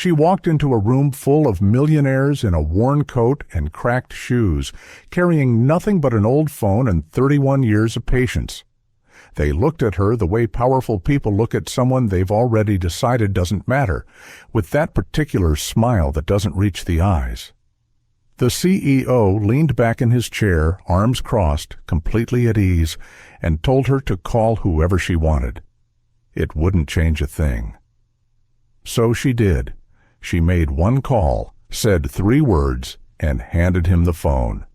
She walked into a room full of millionaires in a worn coat and cracked shoes, carrying nothing but an old phone and 31 years of patience. They looked at her the way powerful people look at someone they've already decided doesn't matter, with that particular smile that doesn't reach the eyes. The CEO leaned back in his chair, arms crossed, completely at ease, and told her to call whoever she wanted. It wouldn't change a thing. So she did. She made one call, said 3 words, and handed him the phone.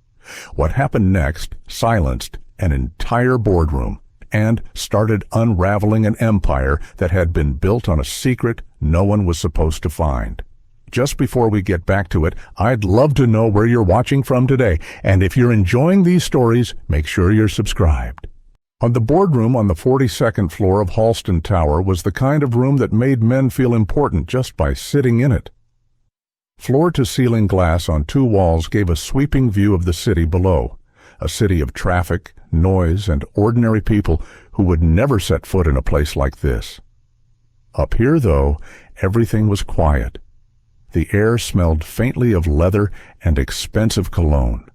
What happened next silenced an entire boardroom and started unraveling an empire that had been built on a secret no one was supposed to find. Just before we get back to it, I'd love to know where you're watching from today, and if you're enjoying these stories, make sure you're subscribed. The boardroom on the 42nd floor of Halston Tower was the kind of room that made men feel important just by sitting in it. Floor-to-ceiling glass on 2 walls gave a sweeping view of the city below, a city of traffic, noise, and ordinary people who would never set foot in a place like this. Up here, though, everything was quiet. The air smelled faintly of leather and expensive cologne.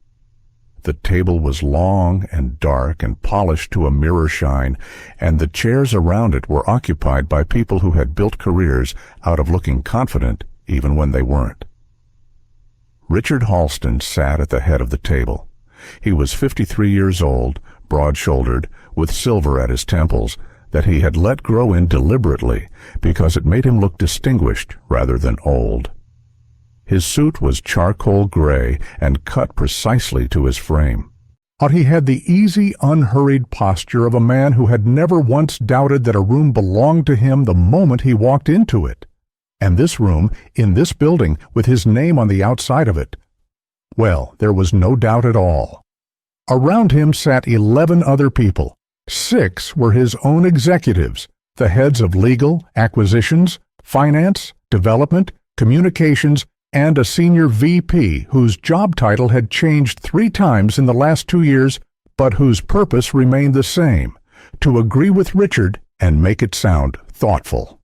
The table was long and dark and polished to a mirror shine, and the chairs around it were occupied by people who had built careers out of looking confident even when they weren't. Richard Halston sat at the head of the table. He was 53 years old, broad-shouldered, with silver at his temples, that he had let grow in deliberately because it made him look distinguished rather than old. His suit was charcoal gray and cut precisely to his frame. He had the easy, unhurried posture of a man who had never once doubted that a room belonged to him the moment he walked into it. And this room, in this building, with his name on the outside of it, well, there was no doubt at all. Around him sat 11 other people. 6 were his own executives, the heads of legal, acquisitions, finance, development, communications, and a senior VP whose job title had changed 3 times in the last 2 years, but whose purpose remained the same: to agree with Richard and make it sound thoughtful.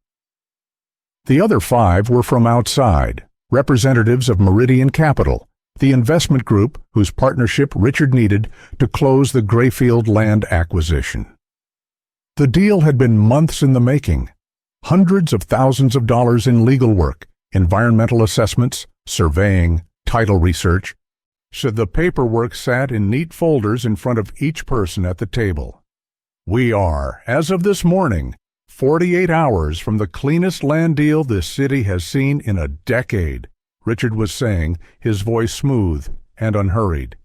The other 5 were from outside, representatives of Meridian Capital, the investment group whose partnership Richard needed to close the Grayfield land acquisition. The deal had been months in the making, hundreds of thousands of dollars in legal work, environmental assessments, surveying, title research. So the paperwork sat in neat folders in front of each person at the table. We are, as of this morning, 48 hours from the cleanest land deal this city has seen in a decade, Richard was saying, his voice smooth and unhurried.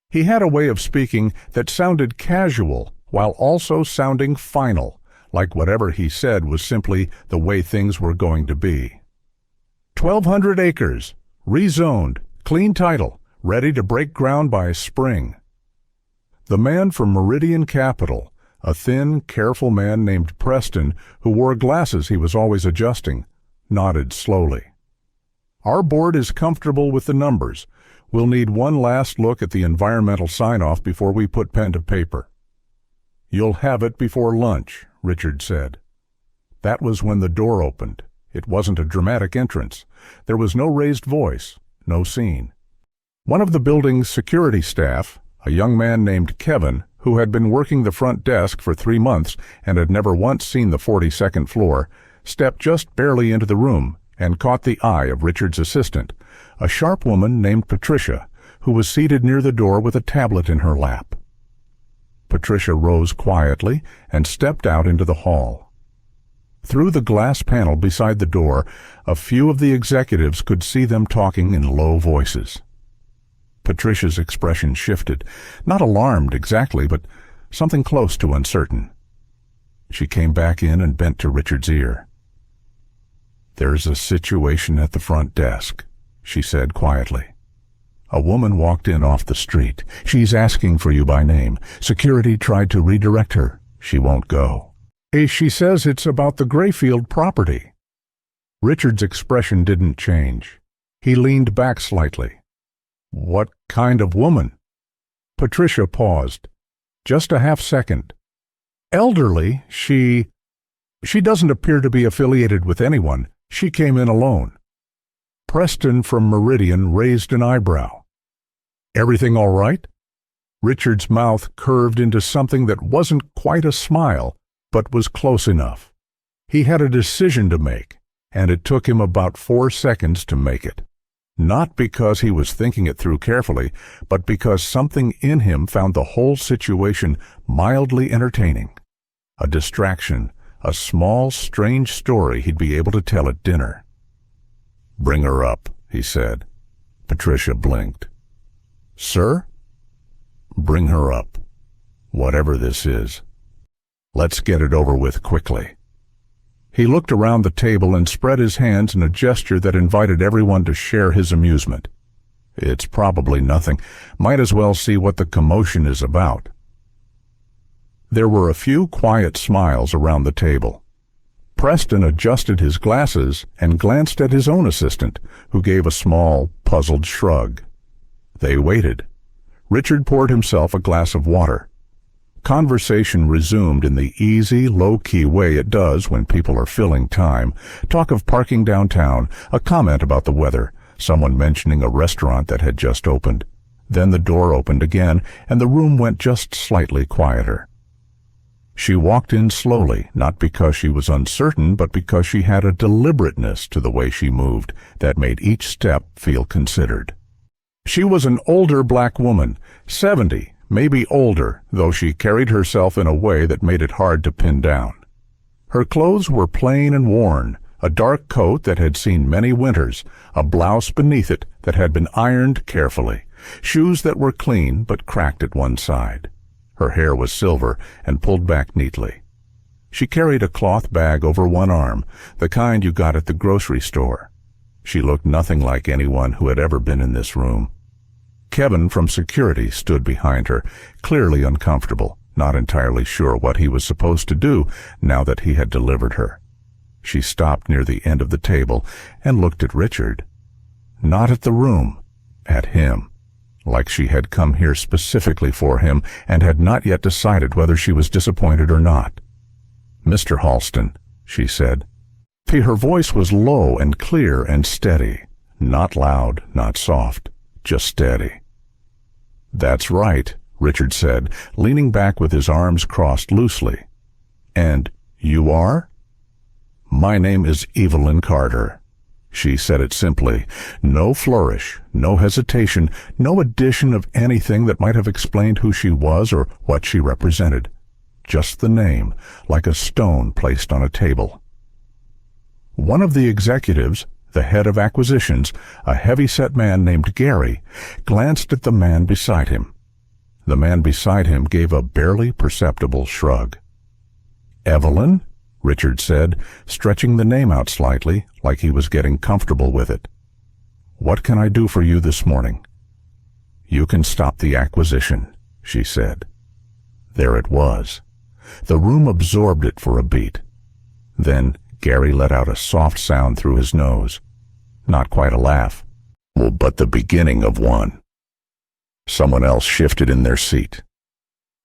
He had a way of speaking that sounded casual while also sounding final, like whatever he said was simply the way things were going to be. 1,200 acres, rezoned, clean title, ready to break ground by spring. The man from Meridian Capital, a thin, careful man named Preston, who wore glasses he was always adjusting, nodded slowly. Our board is comfortable with the numbers. We'll need one last look at the environmental sign-off before we put pen to paper. You'll have it before lunch, Richard said. That was when the door opened. It wasn't a dramatic entrance. There was no raised voice, no scene. One of the building's security staff, a young man named Kevin, who had been working the front desk for 3 months and had never once seen the 42nd floor, stepped just barely into the room and caught the eye of Richard's assistant, a sharp woman named Patricia, who was seated near the door with a tablet in her lap. Patricia rose quietly and stepped out into the hall. Through the glass panel beside the door, a few of the executives could see them talking in low voices. Patricia's expression shifted, not alarmed exactly, but something close to uncertain. She came back in and bent to Richard's ear. "There's a situation at the front desk," she said quietly. "A woman walked in off the street. She's asking for you by name. Security tried to redirect her. She won't go. She says it's about the Grayfield property." Richard's expression didn't change. He leaned back slightly. "What kind of woman?" Patricia paused. Just a half second. "Elderly, she doesn't appear to be affiliated with anyone. She came in alone." Preston from Meridian raised an eyebrow. "Everything all right?" Richard's mouth curved into something that wasn't quite a smile, but was close enough. He had a decision to make, and it took him about 4 seconds to make it. Not because he was thinking it through carefully, but because something in him found the whole situation mildly entertaining. A distraction, a small, strange story he'd be able to tell at dinner. "Bring her up," he said. Patricia blinked. "Sir?" "Bring her up, whatever this is. Let's get it over with quickly." He looked around the table and spread his hands in a gesture that invited everyone to share his amusement. "It's probably nothing. Might as well see what the commotion is about." There were a few quiet smiles around the table. Preston adjusted his glasses and glanced at his own assistant, who gave a small, puzzled shrug. They waited. Richard poured himself a glass of water. Conversation resumed in the easy, low-key way it does when people are filling time. Talk of parking downtown, a comment about the weather, someone mentioning a restaurant that had just opened. Then the door opened again, and the room went just slightly quieter. She walked in slowly, not because she was uncertain, but because she had a deliberateness to the way she moved that made each step feel considered. She was an older black woman, 70, maybe older, though she carried herself in a way that made it hard to pin down. Her clothes were plain and worn, a dark coat that had seen many winters, a blouse beneath it that had been ironed carefully, shoes that were clean but cracked at one side. Her hair was silver and pulled back neatly. She carried a cloth bag over one arm, the kind you got at the grocery store. She looked nothing like anyone who had ever been in this room. Kevin from security stood behind her, clearly uncomfortable, not entirely sure what he was supposed to do now that he had delivered her. She stopped near the end of the table and looked at Richard. Not at the room, at him, like she had come here specifically for him and had not yet decided whether she was disappointed or not. "Mr. Halston," she said. Her voice was low and clear and steady, not loud, not soft, just steady. "That's right," Richard said, leaning back with his arms crossed loosely. "And you are?" "My name is Evelyn Carter." She said it simply. No flourish, no hesitation, no addition of anything that might have explained who she was or what she represented. Just the name, like a stone placed on a table. One of the executives, the head of acquisitions, a heavy-set man named Gary, glanced at the man beside him. The man beside him gave a barely perceptible shrug. "Evelyn?" Richard said, stretching the name out slightly, like he was getting comfortable with it. "What can I do for you this morning?" "You can stop the acquisition," she said. There it was. The room absorbed it for a beat. Then Gary let out a soft sound through his nose. Not quite a laugh, but the beginning of one. Someone else shifted in their seat.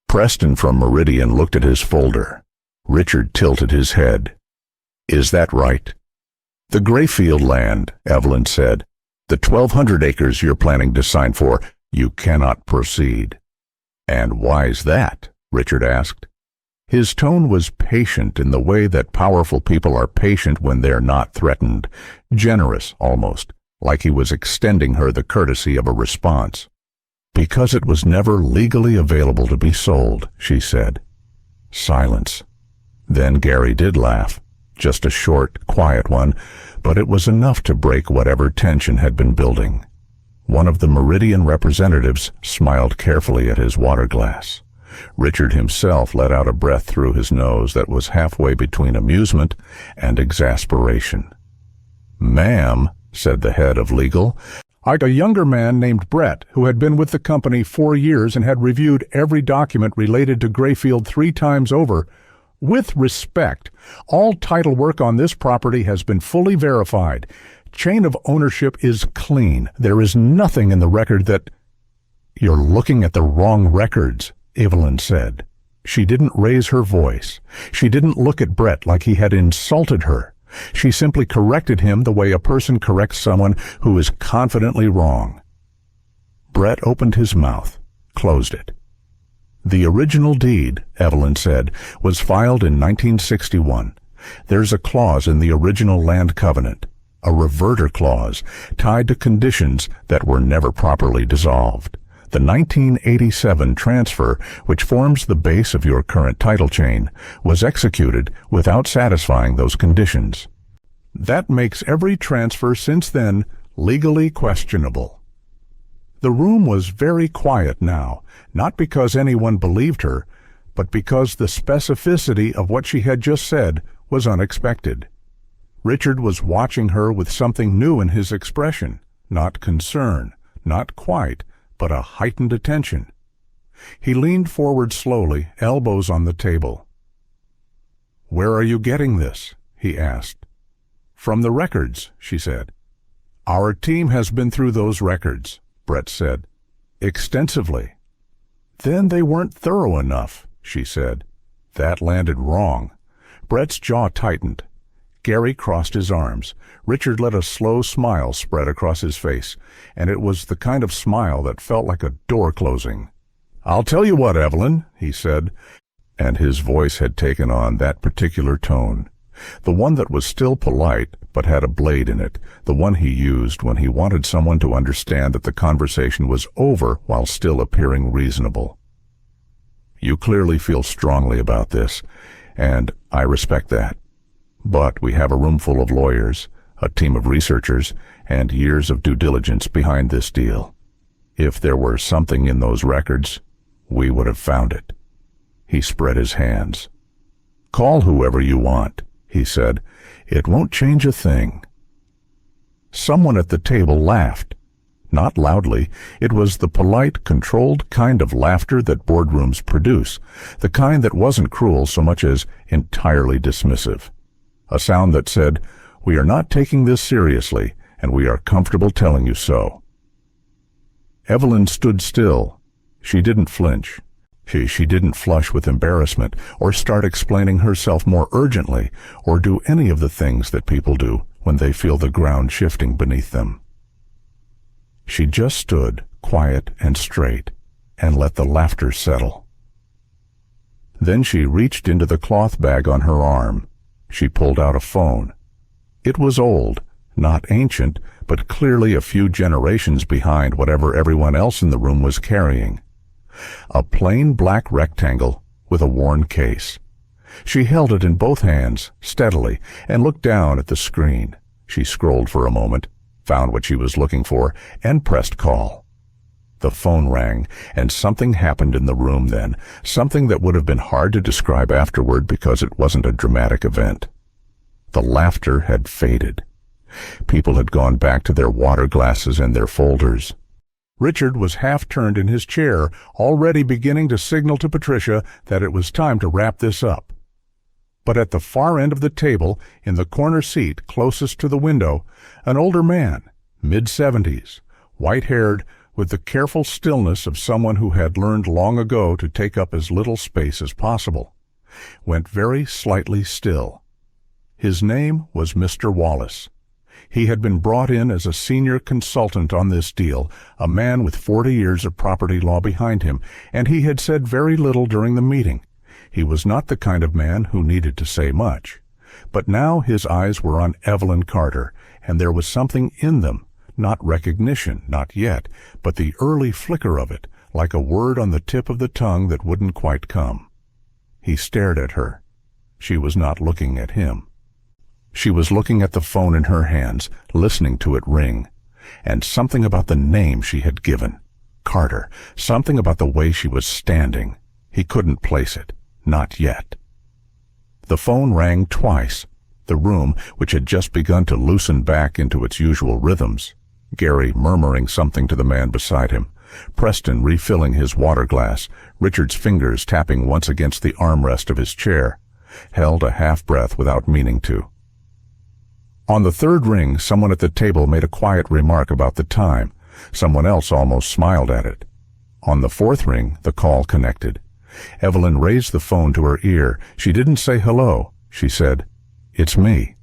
Preston from Meridian looked at his folder. Richard tilted his head. "Is that right?" "The Grayfield land," Evelyn said. "The 1,200 acres you're planning to sign for, you cannot proceed." "And why's that?" Richard asked. His tone was patient in the way that powerful people are patient when they're not threatened, generous almost, like he was extending her the courtesy of a response. "Because it was never legally available to be sold," she said. Silence. Then Gary did laugh, just a short, quiet one, but it was enough to break whatever tension had been building. One of the Meridian representatives smiled carefully at his water glass. Richard himself let out a breath through his nose that was halfway between amusement and exasperation. "Ma'am," said the head of legal, "I'd a younger man named Brett who had been with the company 4 years and had reviewed every document related to Grayfield 3 times over. With respect, all title work on this property has been fully verified. Chain of ownership is clean. There is nothing in the record that—" "You're looking at the wrong records," Evelyn said. She didn't raise her voice. She didn't look at Brett like he had insulted her. She simply corrected him the way a person corrects someone who is confidently wrong. Brett opened his mouth, closed it. The original deed, Evelyn said, was filed in 1961. There's a clause in the original land covenant, a reverter clause, tied to conditions that were never properly dissolved. The 1987 transfer, which forms the base of your current title chain, was executed without satisfying those conditions. That makes every transfer since then legally questionable. The room was very quiet now, not because anyone believed her, but because the specificity of what she had just said was unexpected. Richard was watching her with something new in his expression, not concern, not quite, but a heightened attention. He leaned forward slowly, elbows on the table. "Where are you getting this?" he asked. "From the records," she said. "Our team has been through those records," Brett said. "Extensively." "Then they weren't thorough enough," she said. That landed wrong. Brett's jaw tightened. Gary crossed his arms. Richard let a slow smile spread across his face, and it was the kind of smile that felt like a door closing. "I'll tell you what, Evelyn," he said, and his voice had taken on that particular tone, the one that was still polite but had a blade in it, the one he used when he wanted someone to understand that the conversation was over while still appearing reasonable. "You clearly feel strongly about this, and I respect that. But we have a room full of lawyers, a team of researchers, and years of due diligence behind this deal. If there were something in those records, we would have found it." He spread his hands. "Call whoever you want," he said. "It won't change a thing." Someone at the table laughed. Not loudly. It was the polite, controlled kind of laughter that boardrooms produce, the kind that wasn't cruel so much as entirely dismissive. A sound that said, "We are not taking this seriously, and we are comfortable telling you so." Evelyn stood still. She didn't flinch. She didn't flush with embarrassment, or start explaining herself more urgently, or do any of the things that people do when they feel the ground shifting beneath them. She just stood, quiet and straight, and let the laughter settle. Then she reached into the cloth bag on her arm. She pulled out a phone. It was old, not ancient, but clearly a few generations behind whatever everyone else in the room was carrying. A plain black rectangle with a worn case. She held it in both hands, steadily, and looked down at the screen. She scrolled for a moment, found what she was looking for, and pressed call. The phone rang, and something happened in the room then, something that would have been hard to describe afterward because it wasn't a dramatic event. The laughter had faded. People had gone back to their water glasses and their folders. Richard was half-turned in his chair, already beginning to signal to Patricia that it was time to wrap this up. But at the far end of the table, in the corner seat closest to the window, an older man, mid-70s, white-haired, with the careful stillness of someone who had learned long ago to take up as little space as possible, went very slightly still. His name was Mr. Wallace. He had been brought in as a senior consultant on this deal, a man with 40 years of property law behind him, and he had said very little during the meeting. He was not the kind of man who needed to say much. But now his eyes were on Evelyn Carter, and there was something in them, not recognition, not yet, but the early flicker of it, like a word on the tip of the tongue that wouldn't quite come. He stared at her. She was not looking at him. She was looking at the phone in her hands, listening to it ring. And something about the name she had given, Carter, something about the way she was standing. He couldn't place it, not yet. The phone rang twice. The room, which had just begun to loosen back into its usual rhythms, Gary murmuring something to the man beside him, Preston refilling his water glass, Richard's fingers tapping once against the armrest of his chair, held a half-breath without meaning to. On the third ring, someone at the table made a quiet remark about the time. Someone else almost smiled at it. On the fourth ring, the call connected. Evelyn raised the phone to her ear. She didn't say hello. She said, "It's me."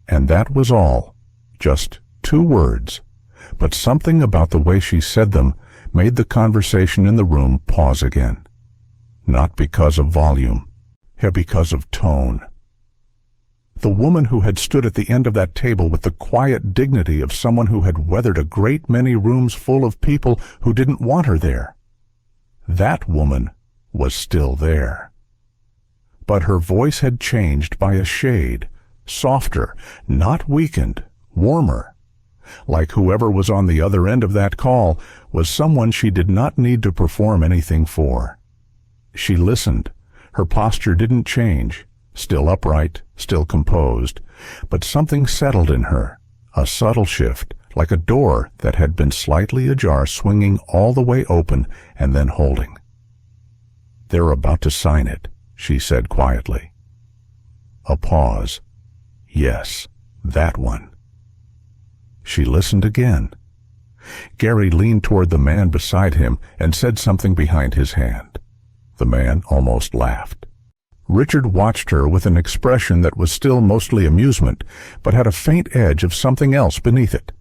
And that was all. Just 2 words. But something about the way she said them made the conversation in the room pause again. Not because of volume, but because of tone. The woman who had stood at the end of that table with the quiet dignity of someone who had weathered a great many rooms full of people who didn't want her there. That woman was still there. But her voice had changed by a shade, softer, not weakened, warmer. Like whoever was on the other end of that call was someone she did not need to perform anything for. She listened. Her posture didn't change, still upright, still composed, but something settled in her, a subtle shift, like a door that had been slightly ajar swinging all the way open and then holding. "They're about to sign it," she said quietly. A pause. Yes, that one. She listened again. Gary leaned toward the man beside him and said something behind his hand. The man almost laughed. Richard watched her with an expression that was still mostly amusement, but had a faint edge of something else beneath it.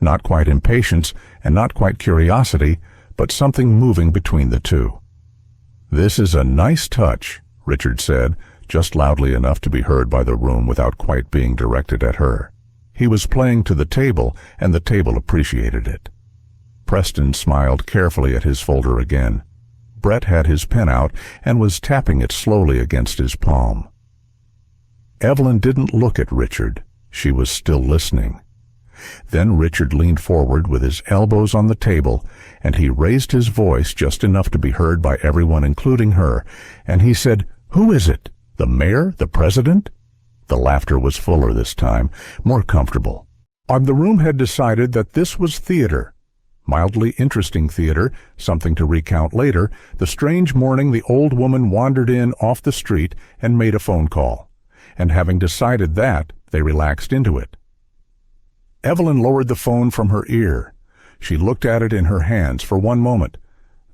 Not quite impatience and not quite curiosity, but something moving between the two. "This is a nice touch," Richard said, just loudly enough to be heard by the room without quite being directed at her. He was playing to the table, and the table appreciated it. Preston smiled carefully at his folder again. Brett had his pen out and was tapping it slowly against his palm. Evelyn didn't look at Richard. She was still listening. Then Richard leaned forward with his elbows on the table, and he raised his voice just enough to be heard by everyone, including her, and he said, "Who is it? The mayor? The president?" The laughter was fuller this time, more comfortable. The room had decided that this was theater. Mildly interesting theater, something to recount later, the strange morning the old woman wandered in off the street and made a phone call. And having decided that, they relaxed into it. Evelyn lowered the phone from her ear. She looked at it in her hands for one moment.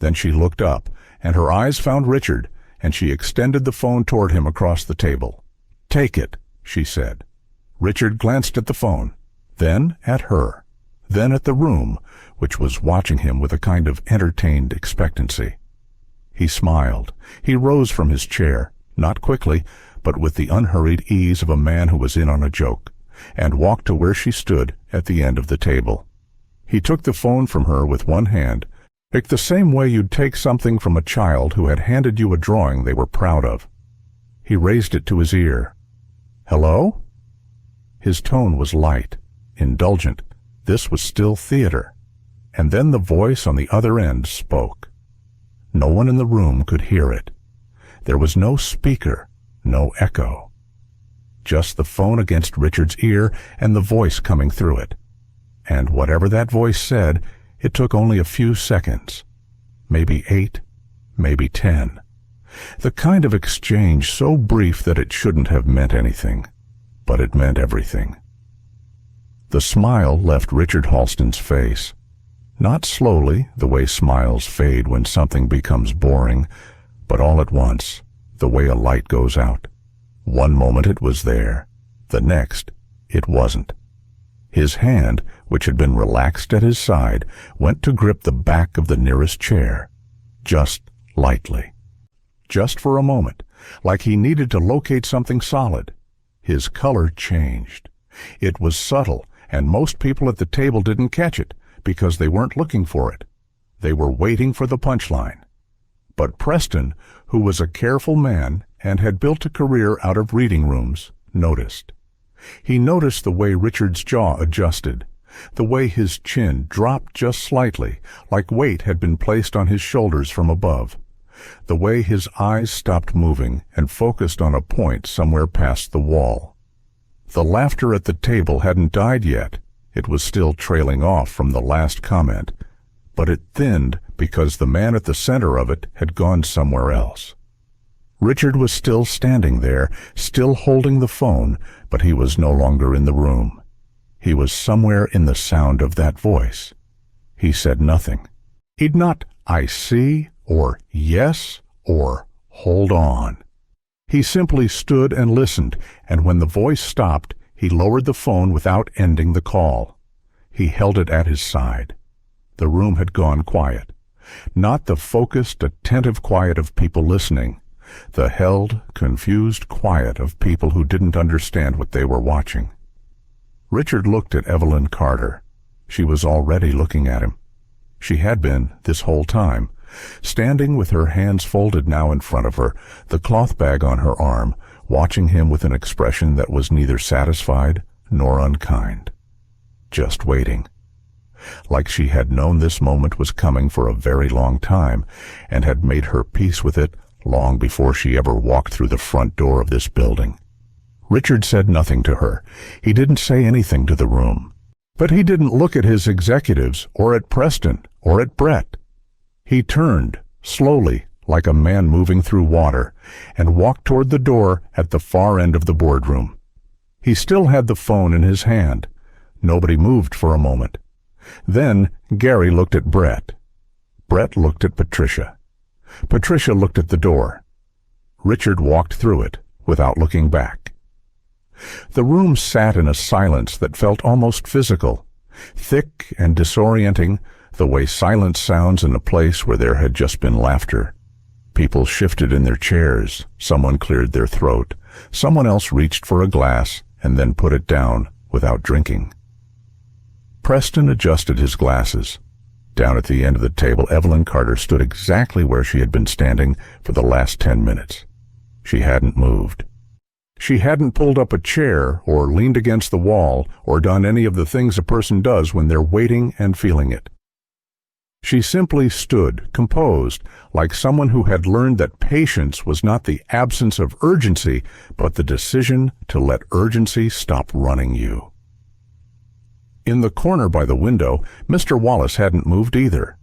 Then she looked up, and her eyes found Richard, and she extended the phone toward him across the table. "Take it," she said. Richard glanced at the phone, then at her, then at the room, which was watching him with a kind of entertained expectancy. He smiled. He rose from his chair, not quickly, but with the unhurried ease of a man who was in on a joke, and walked to where she stood at the end of the table. He took the phone from her with one hand, picked the same way you'd take something from a child who had handed you a drawing they were proud of. He raised it to his ear. "Hello?" His tone was light, indulgent. This was still theater. And then the voice on the other end spoke. No one in the room could hear it. There was no speaker, no echo. Just the phone against Richard's ear and the voice coming through it. And whatever that voice said, it took only a few seconds. Maybe 8, maybe 10. The kind of exchange so brief that it shouldn't have meant anything. But it meant everything. The smile left Richard Halston's face. Not slowly, the way smiles fade when something becomes boring, but all at once, the way a light goes out. One moment it was there, the next it wasn't. His hand, which had been relaxed at his side, went to grip the back of the nearest chair, just lightly. Just for a moment, like he needed to locate something solid. His color changed. It was subtle, and most people at the table didn't catch it, because they weren't looking for it. They were waiting for the punchline. But Preston, who was a careful man and had built a career out of reading rooms, noticed. He noticed the way Richard's jaw adjusted, the way his chin dropped just slightly, like weight had been placed on his shoulders from above, the way his eyes stopped moving and focused on a point somewhere past the wall. The laughter at the table hadn't died yet. It was still trailing off from the last comment, but it thinned because the man at the center of it had gone somewhere else. Richard was still standing there, still holding the phone, but he was no longer in the room. He was somewhere in the sound of that voice. He said nothing. He'd not, "I see," or "yes," or "hold on." He simply stood and listened, and when the voice stopped, He lowered the phone without ending the call. He held it at his side. The room had gone quiet. Not the focused, attentive quiet of people listening. The held, confused quiet of people who didn't understand what they were watching. Richard looked at Evelyn Carter. She was already looking at him. She had been this whole time, standing with her hands folded now in front of her, the cloth bag on her arm, watching him with an expression that was neither satisfied nor unkind. Just waiting. Like she had known this moment was coming for a very long time and had made her peace with it long before she ever walked through the front door of this building. Richard said nothing to her. He didn't say anything to the room. But he didn't look at his executives or at Preston or at Brett. He turned, slowly, like a man moving through water, and walked toward the door at the far end of the boardroom. He still had the phone in his hand. Nobody moved for a moment. Then Gary looked at Brett. Brett looked at Patricia. Patricia looked at the door. Richard walked through it without looking back. The room sat in a silence that felt almost physical, thick and disorienting, the way silence sounds in a place where there had just been laughter. People shifted in their chairs. Someone cleared their throat. Someone else reached for a glass and then put it down without drinking. Preston adjusted his glasses. Down at the end of the table, Evelyn Carter stood exactly where she had been standing for the last 10 minutes. She hadn't moved. She hadn't pulled up a chair or leaned against the wall or done any of the things a person does when they're waiting and feeling it. She simply stood, composed, like someone who had learned that patience was not the absence of urgency, but the decision to let urgency stop running you. In the corner by the window, Mr. Wallace hadn't moved either.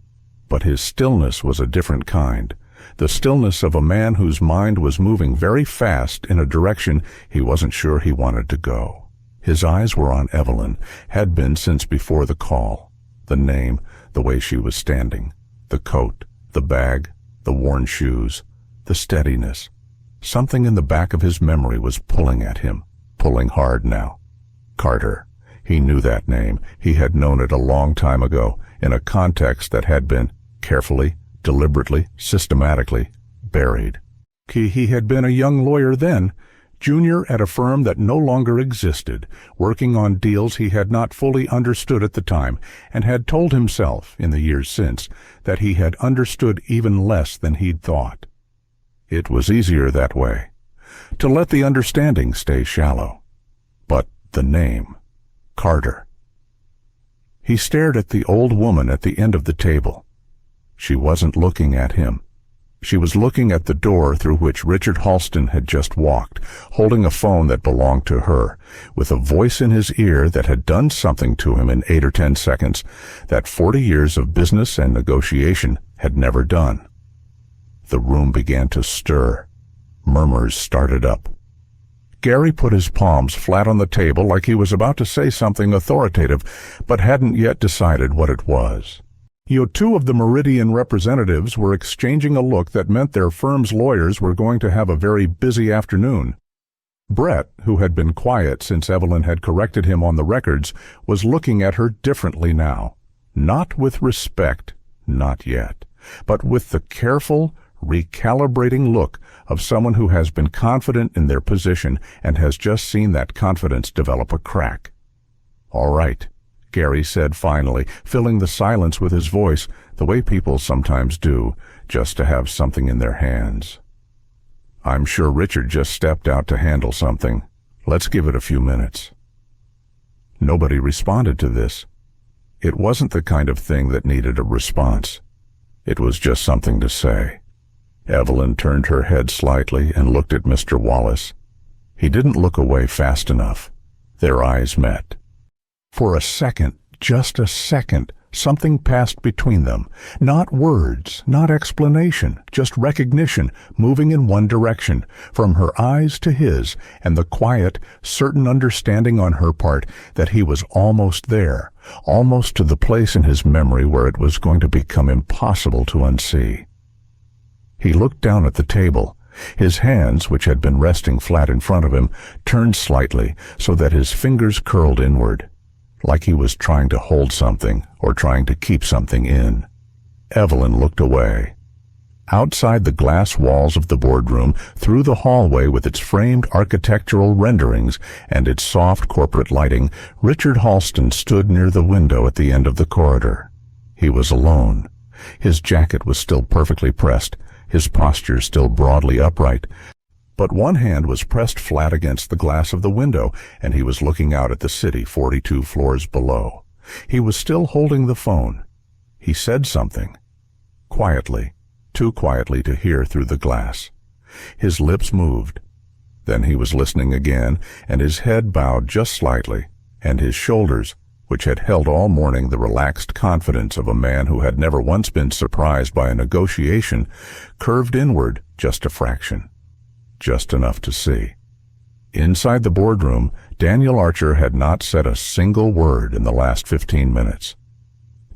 But his stillness was a different kind, the stillness of a man whose mind was moving very fast in a direction he wasn't sure he wanted to go. His eyes were on Evelyn, had been since before the call. The name, the way she was standing, the coat, the bag, the worn shoes, the steadiness. Something in the back of his memory was pulling at him, pulling hard now. Carter. He knew that name. He had known it a long time ago, in a context that had been carefully, deliberately, systematically buried. He had been a young lawyer then, junior at a firm that no longer existed, working on deals he had not fully understood at the time, and had told himself, in the years since, that he had understood even less than he'd thought. It was easier that way, to let the understanding stay shallow. But the name, Carter. He stared at the old woman at the end of the table. She wasn't looking at him. She was looking at the door through which Richard Halston had just walked, holding a phone that belonged to her, with a voice in his ear that had done something to him in 8 or 10 seconds that 40 years of business and negotiation had never done. The room began to stir. Murmurs started up. Gary put his palms flat on the table like he was about to say something authoritative, but hadn't yet decided what it was. Two of the Meridian representatives were exchanging a look that meant their firm's lawyers were going to have a very busy afternoon. Brett, who had been quiet since Evelyn had corrected him on the records, was looking at her differently now. Not with respect, not yet, but with the careful, recalibrating look of someone who has been confident in their position and has just seen that confidence develop a crack. "All right," Gary said finally, filling the silence with his voice, the way people sometimes do, just to have something in their hands. "I'm sure Richard just stepped out to handle something. Let's give it a few minutes." Nobody responded to this. It wasn't the kind of thing that needed a response. It was just something to say. Evelyn turned her head slightly and looked at Mr. Wallace. He didn't look away fast enough. Their eyes met. For a second, just a second, something passed between them. Not words, not explanation, just recognition, moving in one direction, from her eyes to his, and the quiet, certain understanding on her part that he was almost there, almost to the place in his memory where it was going to become impossible to unsee. He looked down at the table. His hands, which had been resting flat in front of him, turned slightly so that his fingers curled inward, like he was trying to hold something or trying to keep something in. Evelyn looked away. Outside the glass walls of the boardroom, through the hallway with its framed architectural renderings and its soft corporate lighting, Richard Halston stood near the window at the end of the corridor. He was alone. His jacket was still perfectly pressed, his posture still broadly upright, but one hand was pressed flat against the glass of the window, and he was looking out at the city 42 floors below. He was still holding the phone. He said something. Quietly. Too quietly to hear through the glass. His lips moved. Then he was listening again, and his head bowed just slightly, and his shoulders, which had held all morning the relaxed confidence of a man who had never once been surprised by a negotiation, curved inward just a fraction. Just enough to see. Inside the boardroom, Daniel Archer had not said a single word in the last 15 minutes.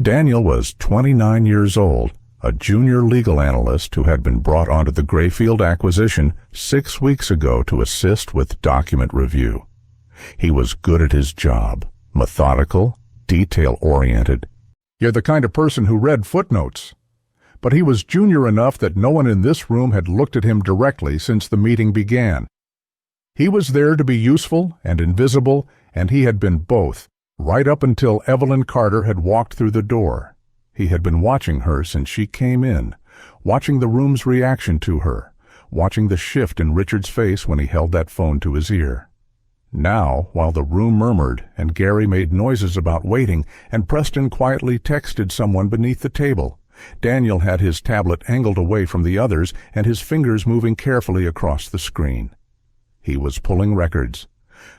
Daniel was 29 years old, a junior legal analyst who had been brought onto the Grayfield acquisition 6 weeks ago to assist with document review. He was good at his job, methodical, detail-oriented. You're the kind of person who read footnotes. But he was junior enough that no one in this room had looked at him directly since the meeting began. He was there to be useful and invisible, and he had been both, right up until Evelyn Carter had walked through the door. He had been watching her since she came in, watching the room's reaction to her, watching the shift in Richard's face when he held that phone to his ear. Now, while the room murmured and Gary made noises about waiting and Preston quietly texted someone beneath the table, Daniel had his tablet angled away from the others and his fingers moving carefully across the screen. He was pulling records.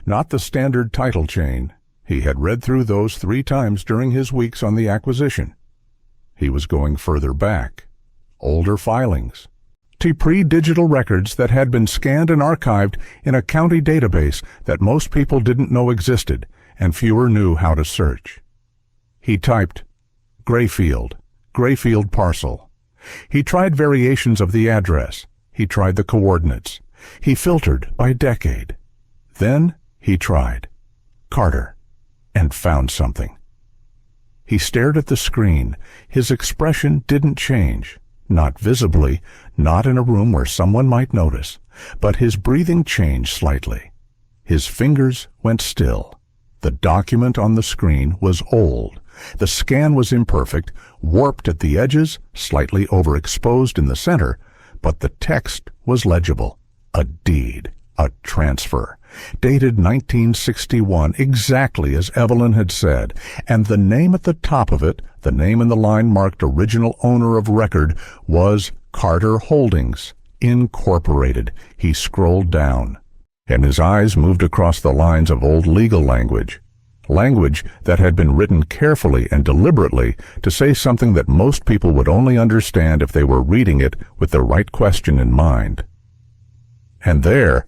Not the standard title chain. He had read through those 3 times during his weeks on the acquisition. He was going further back. Older filings. To pre-digital records that had been scanned and archived in a county database that most people didn't know existed and fewer knew how to search. He typed, Grayfield parcel. He tried variations of the address. He tried the coordinates. He filtered by decade. Then he tried Carter and found something. He stared at the screen. His expression didn't change. Not visibly, not in a room where someone might notice, but his breathing changed slightly. His fingers went still. The document on the screen was old. The scan was imperfect, warped at the edges, slightly overexposed in the center, but the text was legible. A deed, a transfer. Dated 1961, exactly as Evelyn had said, and the name at the top of it, the name in the line marked original owner of record, was Carter Holdings, Incorporated. He scrolled down, and his eyes moved across the lines of old legal language that had been written carefully and deliberately to say something that most people would only understand if they were reading it with the right question in mind. And there,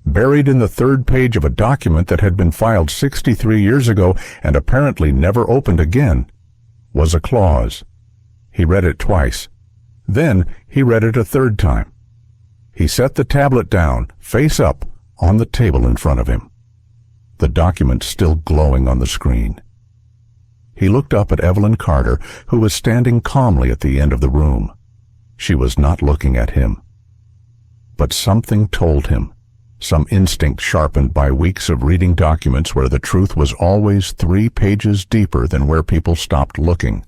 buried in the 3rd page of a document that had been filed 63 years ago and apparently never opened again, was a clause. He read it twice. Then he read it a 3rd time. He set the tablet down, face up, on the table in front of him. The document still glowing on the screen. He looked up at Evelyn Carter, who was standing calmly at the end of the room. She was not looking at him. But something told him, some instinct sharpened by weeks of reading documents where the truth was always 3 pages deeper than where people stopped looking,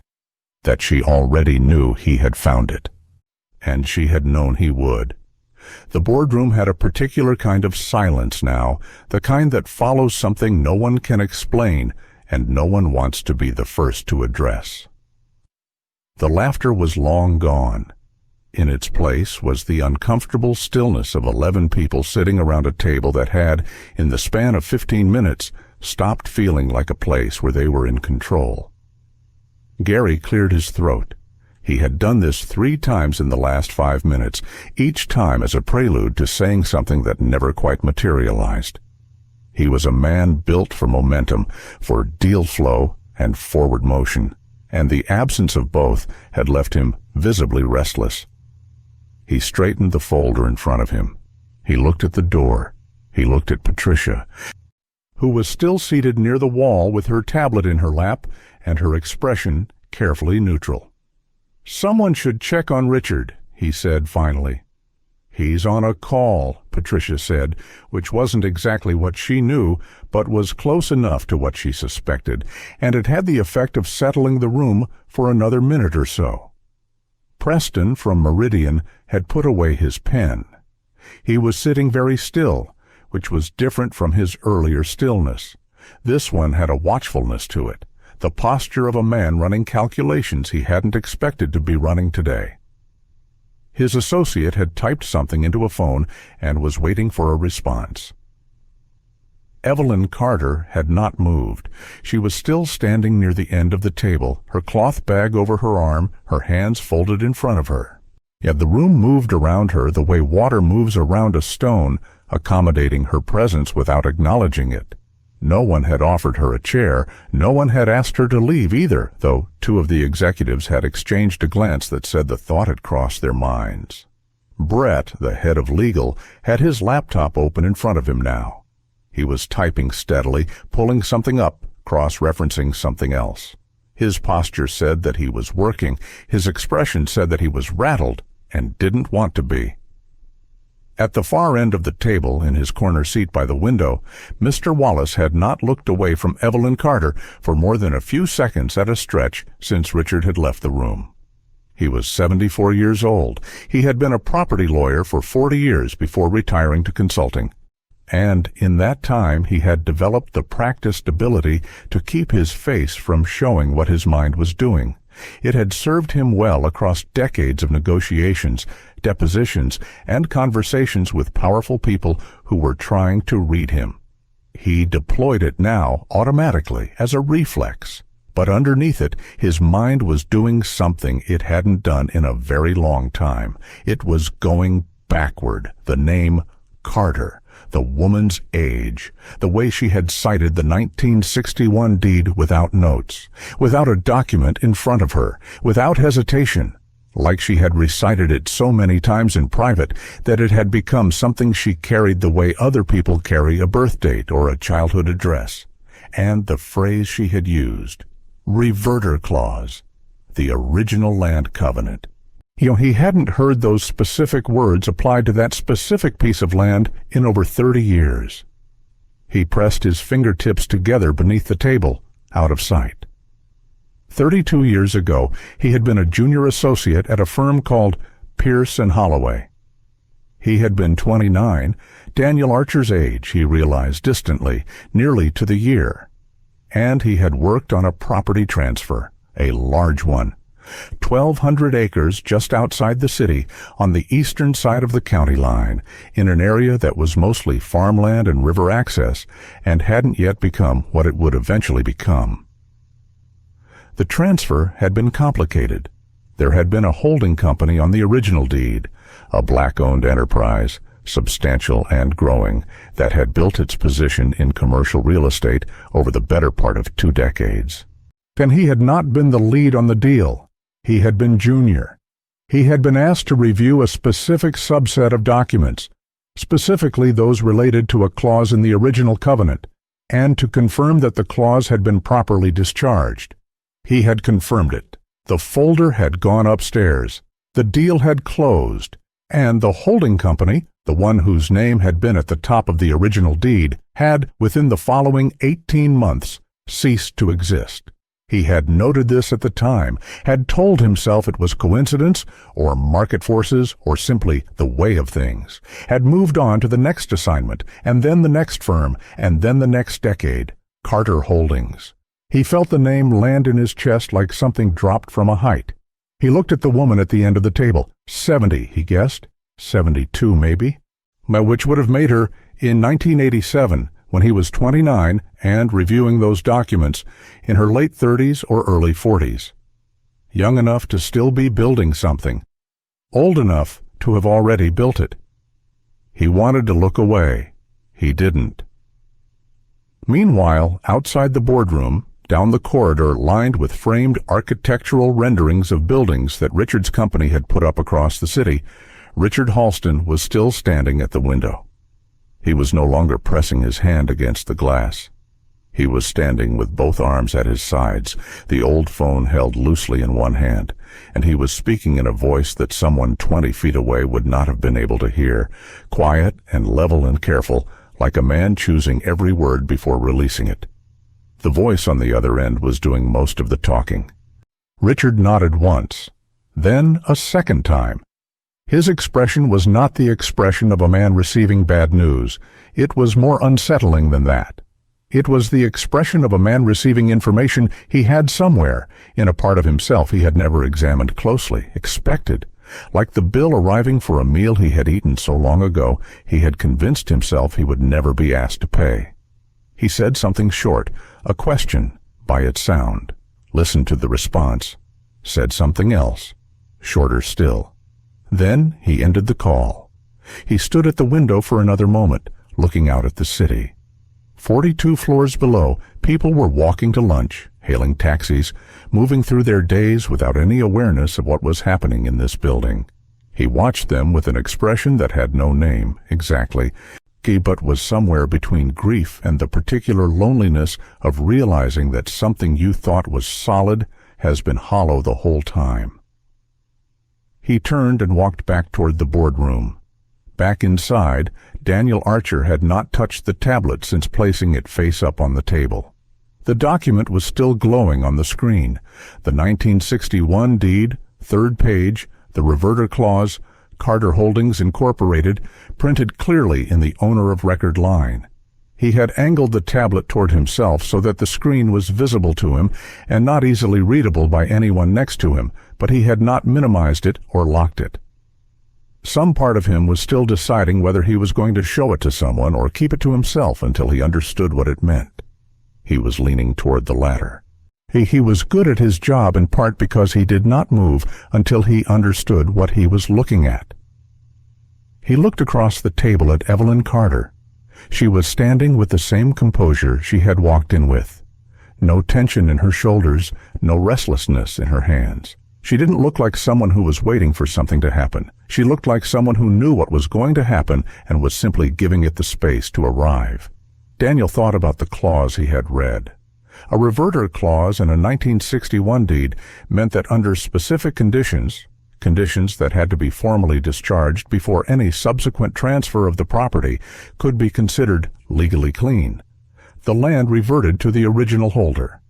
that she already knew he had found it. And she had known he would. The boardroom had a particular kind of silence now, the kind that follows something no one can explain and no one wants to be the first to address. The laughter was long gone. In its place was the uncomfortable stillness of 11 people sitting around a table that had, in the span of 15 minutes, stopped feeling like a place where they were in control. Gary cleared his throat. He had done this 3 times in the last 5 minutes, each time as a prelude to saying something that never quite materialized. He was a man built for momentum, for deal flow and forward motion, and the absence of both had left him visibly restless. He straightened the folder in front of him. He looked at the door. He looked at Patricia, who was still seated near the wall with her tablet in her lap and her expression carefully neutral. "Someone should check on Richard," he said finally. "He's on a call," Patricia said, which wasn't exactly what she knew, but was close enough to what she suspected, and it had the effect of settling the room for another minute or so. Preston, from Meridian, had put away his pen. He was sitting very still, which was different from his earlier stillness. This one had a watchfulness to it, the posture of a man running calculations he hadn't expected to be running today. His associate had typed something into a phone and was waiting for a response. Evelyn Carter had not moved. She was still standing near the end of the table, her cloth bag over her arm, her hands folded in front of her. Yet the room moved around her the way water moves around a stone, accommodating her presence without acknowledging it. No one had offered her a chair. No one had asked her to leave either, though two of the executives had exchanged a glance that said the thought had crossed their minds. Brett, the head of legal, had his laptop open in front of him now. He was typing steadily, pulling something up, cross-referencing something else. His posture said that he was working. His expression said that he was rattled and didn't want to be. At the far end of the table, in his corner seat by the window, Mr. Wallace had not looked away from Evelyn Carter for more than a few seconds at a stretch since Richard had left the room. He was 74 years old. He had been a property lawyer for 40 years before retiring to consulting. And in that time he had developed the practiced ability to keep his face from showing what his mind was doing. It had served him well across decades of negotiations, depositions, and conversations with powerful people who were trying to read him. He deployed it now automatically as a reflex. But underneath it, his mind was doing something it hadn't done in a very long time. It was going backward. The name Carter. The woman's age, the way she had cited the 1961 deed without notes, without a document in front of her, without hesitation, like she had recited it so many times in private that it had become something she carried the way other people carry a birth date or a childhood address. And the phrase she had used, reverter clause, the original land covenant. He hadn't heard those specific words applied to that specific piece of land in over 30 years. He pressed his fingertips together beneath the table, out of sight. 32 years ago, he had been a junior associate at a firm called Pierce & Holloway. He had been 29, Daniel Archer's age, he realized distantly, nearly to the year. And he had worked on a property transfer, a large one. 1,200 acres just outside the city, on the eastern side of the county line, in an area that was mostly farmland and river access, and hadn't yet become what it would eventually become. The transfer had been complicated. There had been a holding company on the original deed, a black-owned enterprise, substantial and growing, that had built its position in commercial real estate over the better part of 2 decades. And he had not been the lead on the deal. He had been junior. He had been asked to review a specific subset of documents, specifically those related to a clause in the original covenant, and to confirm that the clause had been properly discharged. He had confirmed it. The folder had gone upstairs. The deal had closed, and the holding company, the one whose name had been at the top of the original deed, had, within the following 18 months, ceased to exist. He had noted this at the time, had told himself it was coincidence, or market forces, or simply the way of things, had moved on to the next assignment, and then the next firm, and then the next decade, Carter Holdings. He felt the name land in his chest like something dropped from a height. He looked at the woman at the end of the table. 70, he guessed. 72, maybe. Which would have made her, in 1987, when he was 29 and reviewing those documents, in her late 30s or early 40s. Young enough to still be building something. Old enough to have already built it. He wanted to look away. He didn't. Meanwhile, outside the boardroom, down the corridor lined with framed architectural renderings of buildings that Richard's company had put up across the city, Richard Halston was still standing at the window. He was no longer pressing his hand against the glass. He was standing with both arms at his sides, the old phone held loosely in one hand, and he was speaking in a voice that someone 20 feet away would not have been able to hear, quiet and level and careful, like a man choosing every word before releasing it. The voice on the other end was doing most of the talking. Richard nodded once, then a second time. His expression was not the expression of a man receiving bad news. It was more unsettling than that. It was the expression of a man receiving information he had somewhere, in a part of himself he had never examined closely, expected. Like the bill arriving for a meal he had eaten so long ago, he had convinced himself he would never be asked to pay. He said something short, a question, by its sound, listened to the response, said something else, shorter still. Then he ended the call. He stood at the window for another moment, looking out at the city. 42 floors below, people were walking to lunch, hailing taxis, moving through their days without any awareness of what was happening in this building. He watched them with an expression that had no name, exactly, but was somewhere between grief and the particular loneliness of realizing that something you thought was solid has been hollow the whole time. He turned and walked back toward the boardroom. Back inside, Daniel Archer had not touched the tablet since placing it face up on the table. The document was still glowing on the screen. The 1961 deed, third page, the reverter clause, Carter Holdings Incorporated, printed clearly in the owner of record line. He had angled the tablet toward himself so that the screen was visible to him and not easily readable by anyone next to him, but he had not minimized it or locked it. Some part of him was still deciding whether he was going to show it to someone or keep it to himself until he understood what it meant. He was leaning toward the latter. He was good at his job in part because he did not move until he understood what he was looking at. He looked across the table at Evelyn Carter. She was standing with the same composure she had walked in with. No tension in her shoulders, no restlessness in her hands. She didn't look like someone who was waiting for something to happen. She looked like someone who knew what was going to happen and was simply giving it the space to arrive. Daniel thought about the clause he had read. A reverter clause in a 1961 deed meant that under specific conditions that had to be formally discharged before any subsequent transfer of the property could be considered legally clean, the land reverted to the original holder.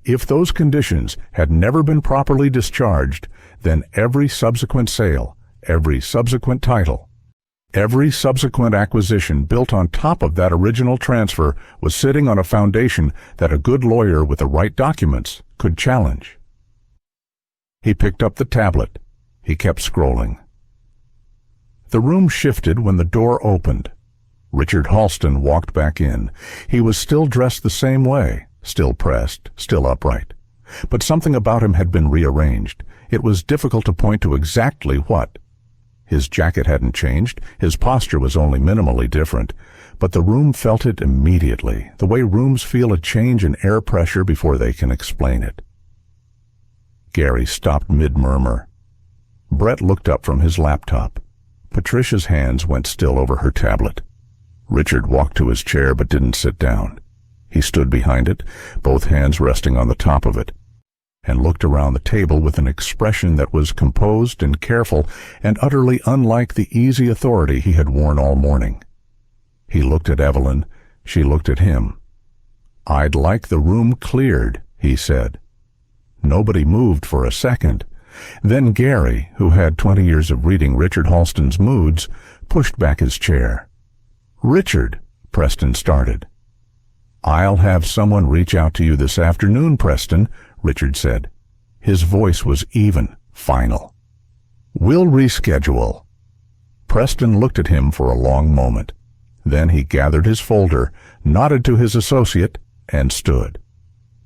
If those conditions had never been properly discharged, then every subsequent sale, every subsequent title, every subsequent acquisition built on top of that original transfer was sitting on a foundation that a good lawyer with the right documents could challenge. He picked up the tablet. He kept scrolling. The room shifted when the door opened. Richard Halston walked back in. He was still dressed the same way, still pressed, still upright. But something about him had been rearranged. It was difficult to point to exactly what. His jacket hadn't changed, his posture was only minimally different, but the room felt it immediately, the way rooms feel a change in air pressure before they can explain it. Gary stopped mid-murmur. Brett looked up from his laptop. Patricia's hands went still over her tablet. Richard walked to his chair but didn't sit down. He stood behind it, both hands resting on the top of it, and looked around the table with an expression that was composed and careful and utterly unlike the easy authority he had worn all morning. He looked at Evelyn. She looked at him. "I'd like the room cleared," he said. Nobody moved for a second. Then Gary, who had 20 years of reading Richard Halston's moods, pushed back his chair. "Richard," Preston started. "I'll have someone reach out to you this afternoon, Preston," Richard said. His voice was even, final. "We'll reschedule." Preston looked at him for a long moment. Then he gathered his folder, nodded to his associate, and stood.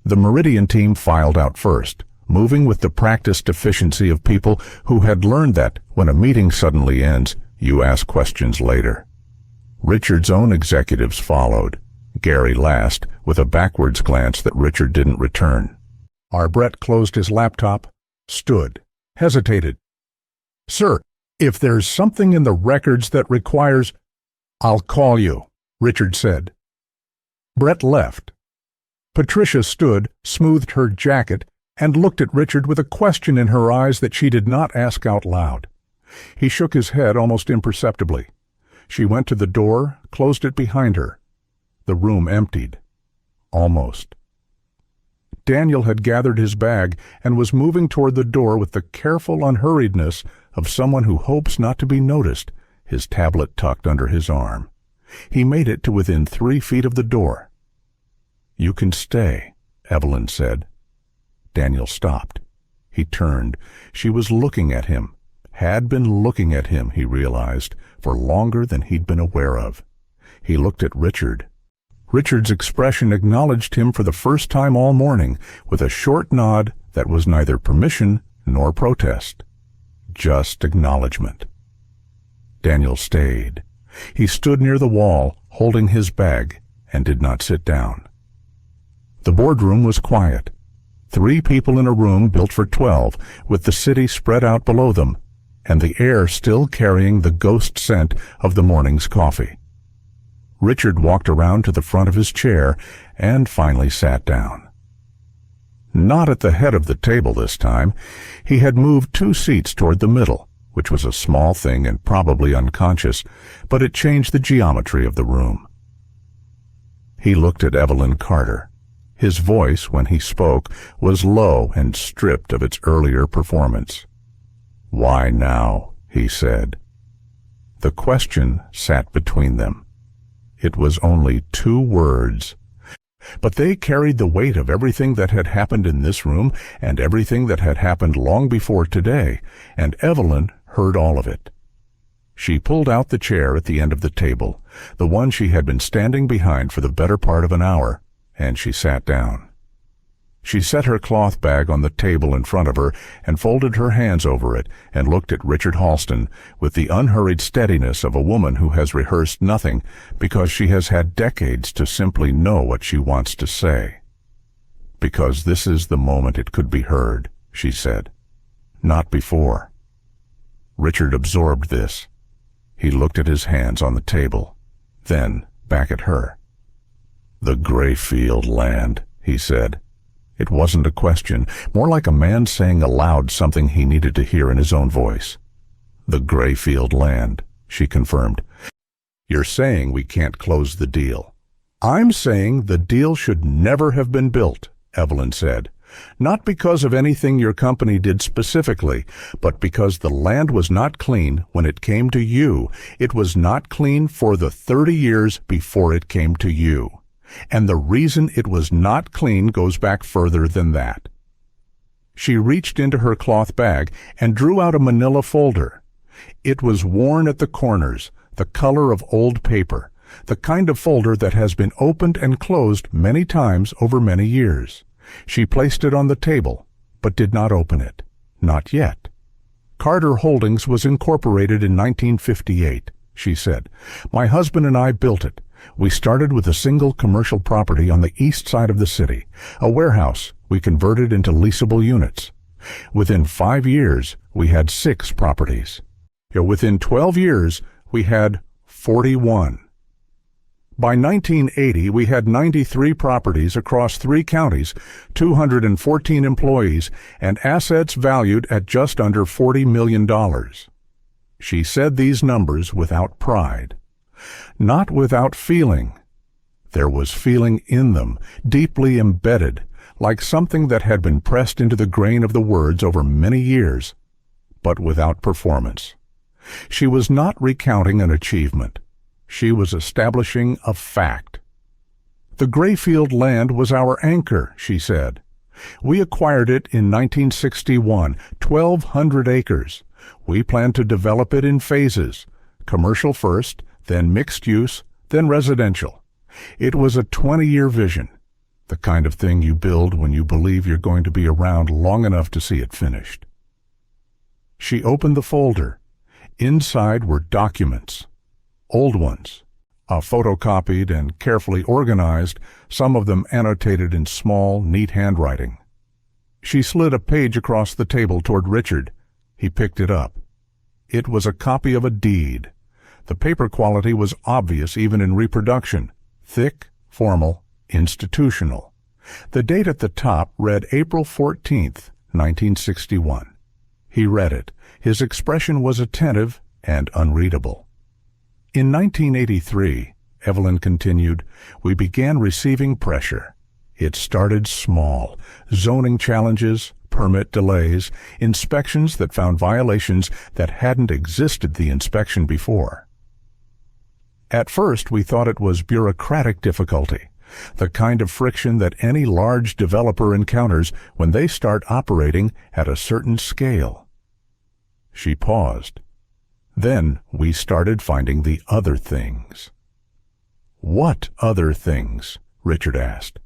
The Meridian team filed out first, moving with the practiced efficiency of people who had learned that when a meeting suddenly ends, you ask questions later. Richard's own executives followed, Gary last, with a backwards glance that Richard didn't return. Brett closed his laptop, stood, hesitated. "Sir, If there's something in the records that requires— "I'll call you," Richard said. Brett left. Patricia stood, smoothed her jacket, and looked at Richard with a question in her eyes that she did not ask out loud. He shook his head almost imperceptibly. She went to the door, closed it behind her. The room emptied. Almost. Daniel had gathered his bag and was moving toward the door with the careful unhurriedness of someone who hopes not to be noticed, his tablet tucked under his arm. He made it to within 3 feet of the door. "You can stay," Evelyn said. Daniel stopped. He turned. She was looking at him, had been looking at him, he realized, for longer than he'd been aware of. He looked at Richard. Richard's expression acknowledged him for the first time all morning, with a short nod that was neither permission nor protest. Just acknowledgement. Daniel stayed. He stood near the wall, holding his bag, and did not sit down. The boardroom was quiet. 3 people in a room built for 12, with the city spread out below them, and the air still carrying the ghost scent of the morning's coffee. Richard walked around to the front of his chair and finally sat down. Not at the head of the table this time. He had moved 2 seats toward the middle, which was a small thing and probably unconscious, but it changed the geometry of the room. He looked at Evelyn Carter. His voice, when he spoke, was low and stripped of its earlier performance. "Why now?" he said. The question sat between them. It was only 2 words, but they carried the weight of everything that had happened in this room and everything that had happened long before today, and Evelyn heard all of it. She pulled out the chair at the end of the table, the one she had been standing behind for the better part of an hour, and she sat down. She set her cloth bag on the table in front of her and folded her hands over it and looked at Richard Halston with the unhurried steadiness of a woman who has rehearsed nothing because she has had decades to simply know what she wants to say. "Because this is the moment it could be heard," she said. "Not before." Richard absorbed this. He looked at his hands on the table, then back at her. "The Grayfield land," he said. It wasn't a question, more like a man saying aloud something he needed to hear in his own voice. "The Grayfield land," she confirmed. "You're saying we can't close the deal." "I'm saying the deal should never have been built," Evelyn said. "Not because of anything your company did specifically, but because the land was not clean when it came to you. It was not clean for the 30 years before it came to you. And the reason it was not clean goes back further than that." She reached into her cloth bag and drew out a manila folder. It was worn at the corners, the color of old paper, the kind of folder that has been opened and closed many times over many years. She placed it on the table, but did not open it. Not yet. "Carter Holdings was incorporated in 1958, she said. "My husband and I built it. We started with a single commercial property on the east side of the city, a warehouse we converted into leasable units. Within 5 years, we had 6 properties. Within 12 years, we had 41. By 1980, we had 93 properties across 3 counties, 214 employees, and assets valued at just under $40 million. She said these numbers without pride. Not without feeling. There was feeling in them, deeply embedded, like something that had been pressed into the grain of the words over many years, but without performance. She was not recounting an achievement. She was establishing a fact. "The Grayfield land was our anchor," she said. "We acquired it in 1961, 1,200 acres. We planned to develop it in phases, commercial first, then mixed use, then residential. It was a 20-year vision, the kind of thing you build when you believe you're going to be around long enough to see it finished." She opened the folder. Inside were documents, old ones, photocopied and carefully organized, some of them annotated in small, neat handwriting. She slid a page across the table toward Richard. He picked it up. It was a copy of a deed. The paper quality was obvious even in reproduction. Thick, formal, institutional. The date at the top read April 14th, 1961. He read it. His expression was attentive and unreadable. In 1983, Evelyn continued, we began receiving pressure. It started small, zoning challenges, permit delays, inspections that found violations that hadn't existed the inspection before. At first, we thought it was bureaucratic difficulty, the kind of friction that any large developer encounters when they start operating at a certain scale. She paused. Then we started finding the other things. What other things? Richard asked.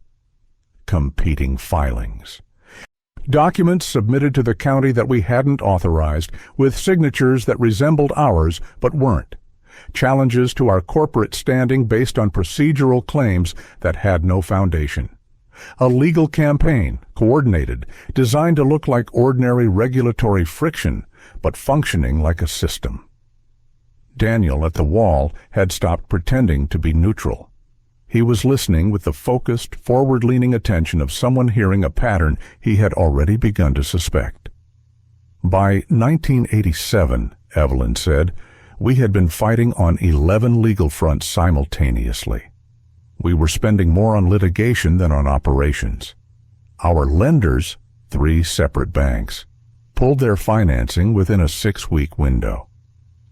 Competing filings. Documents submitted to the county that we hadn't authorized, with signatures that resembled ours but weren't. Challenges to our corporate standing based on procedural claims that had no foundation. A legal campaign, coordinated, designed to look like ordinary regulatory friction, but functioning like a system. Daniel at the wall had stopped pretending to be neutral. He was listening with the focused, forward-leaning attention of someone hearing a pattern he had already begun to suspect. By 1987, Evelyn said, we had been fighting on 11 legal fronts simultaneously. We were spending more on litigation than on operations. Our lenders, 3 separate banks, pulled their financing within a 6-week window.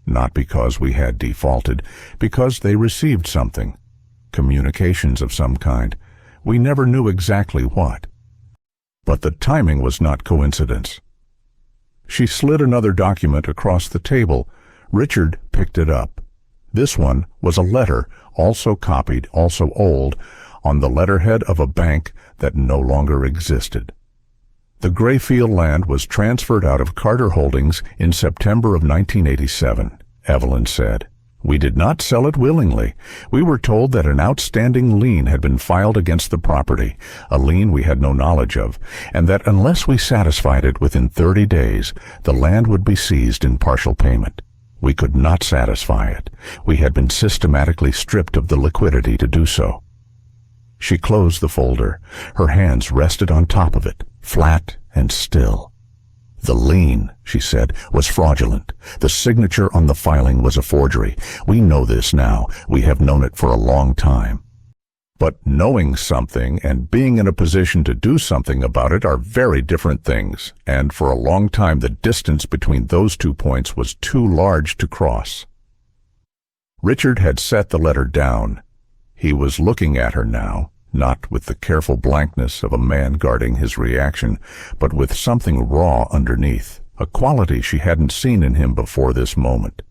Not because we had defaulted, because they received something. Communications of some kind. We never knew exactly what. But the timing was not coincidence. She slid another document across the table. Richard picked it up. This one was a letter, also copied, also old, on the letterhead of a bank that no longer existed. The Grayfield land was transferred out of Carter Holdings in September of 1987, Evelyn said. We did not sell it willingly. We were told that an outstanding lien had been filed against the property, a lien we had no knowledge of, and that unless we satisfied it within 30 days, the land would be seized in partial payment. We could not satisfy it. We had been systematically stripped of the liquidity to do so. She closed the folder. Her hands rested on top of it, flat and still. The lien, she said, was fraudulent. The signature on the filing was a forgery. We know this now. We have known it for a long time. But knowing something and being in a position to do something about it are very different things, and for a long time the distance between those 2 points was too large to cross. Richard had set the letter down. He was looking at her now, not with the careful blankness of a man guarding his reaction, but with something raw underneath, a quality she hadn't seen in him before this moment.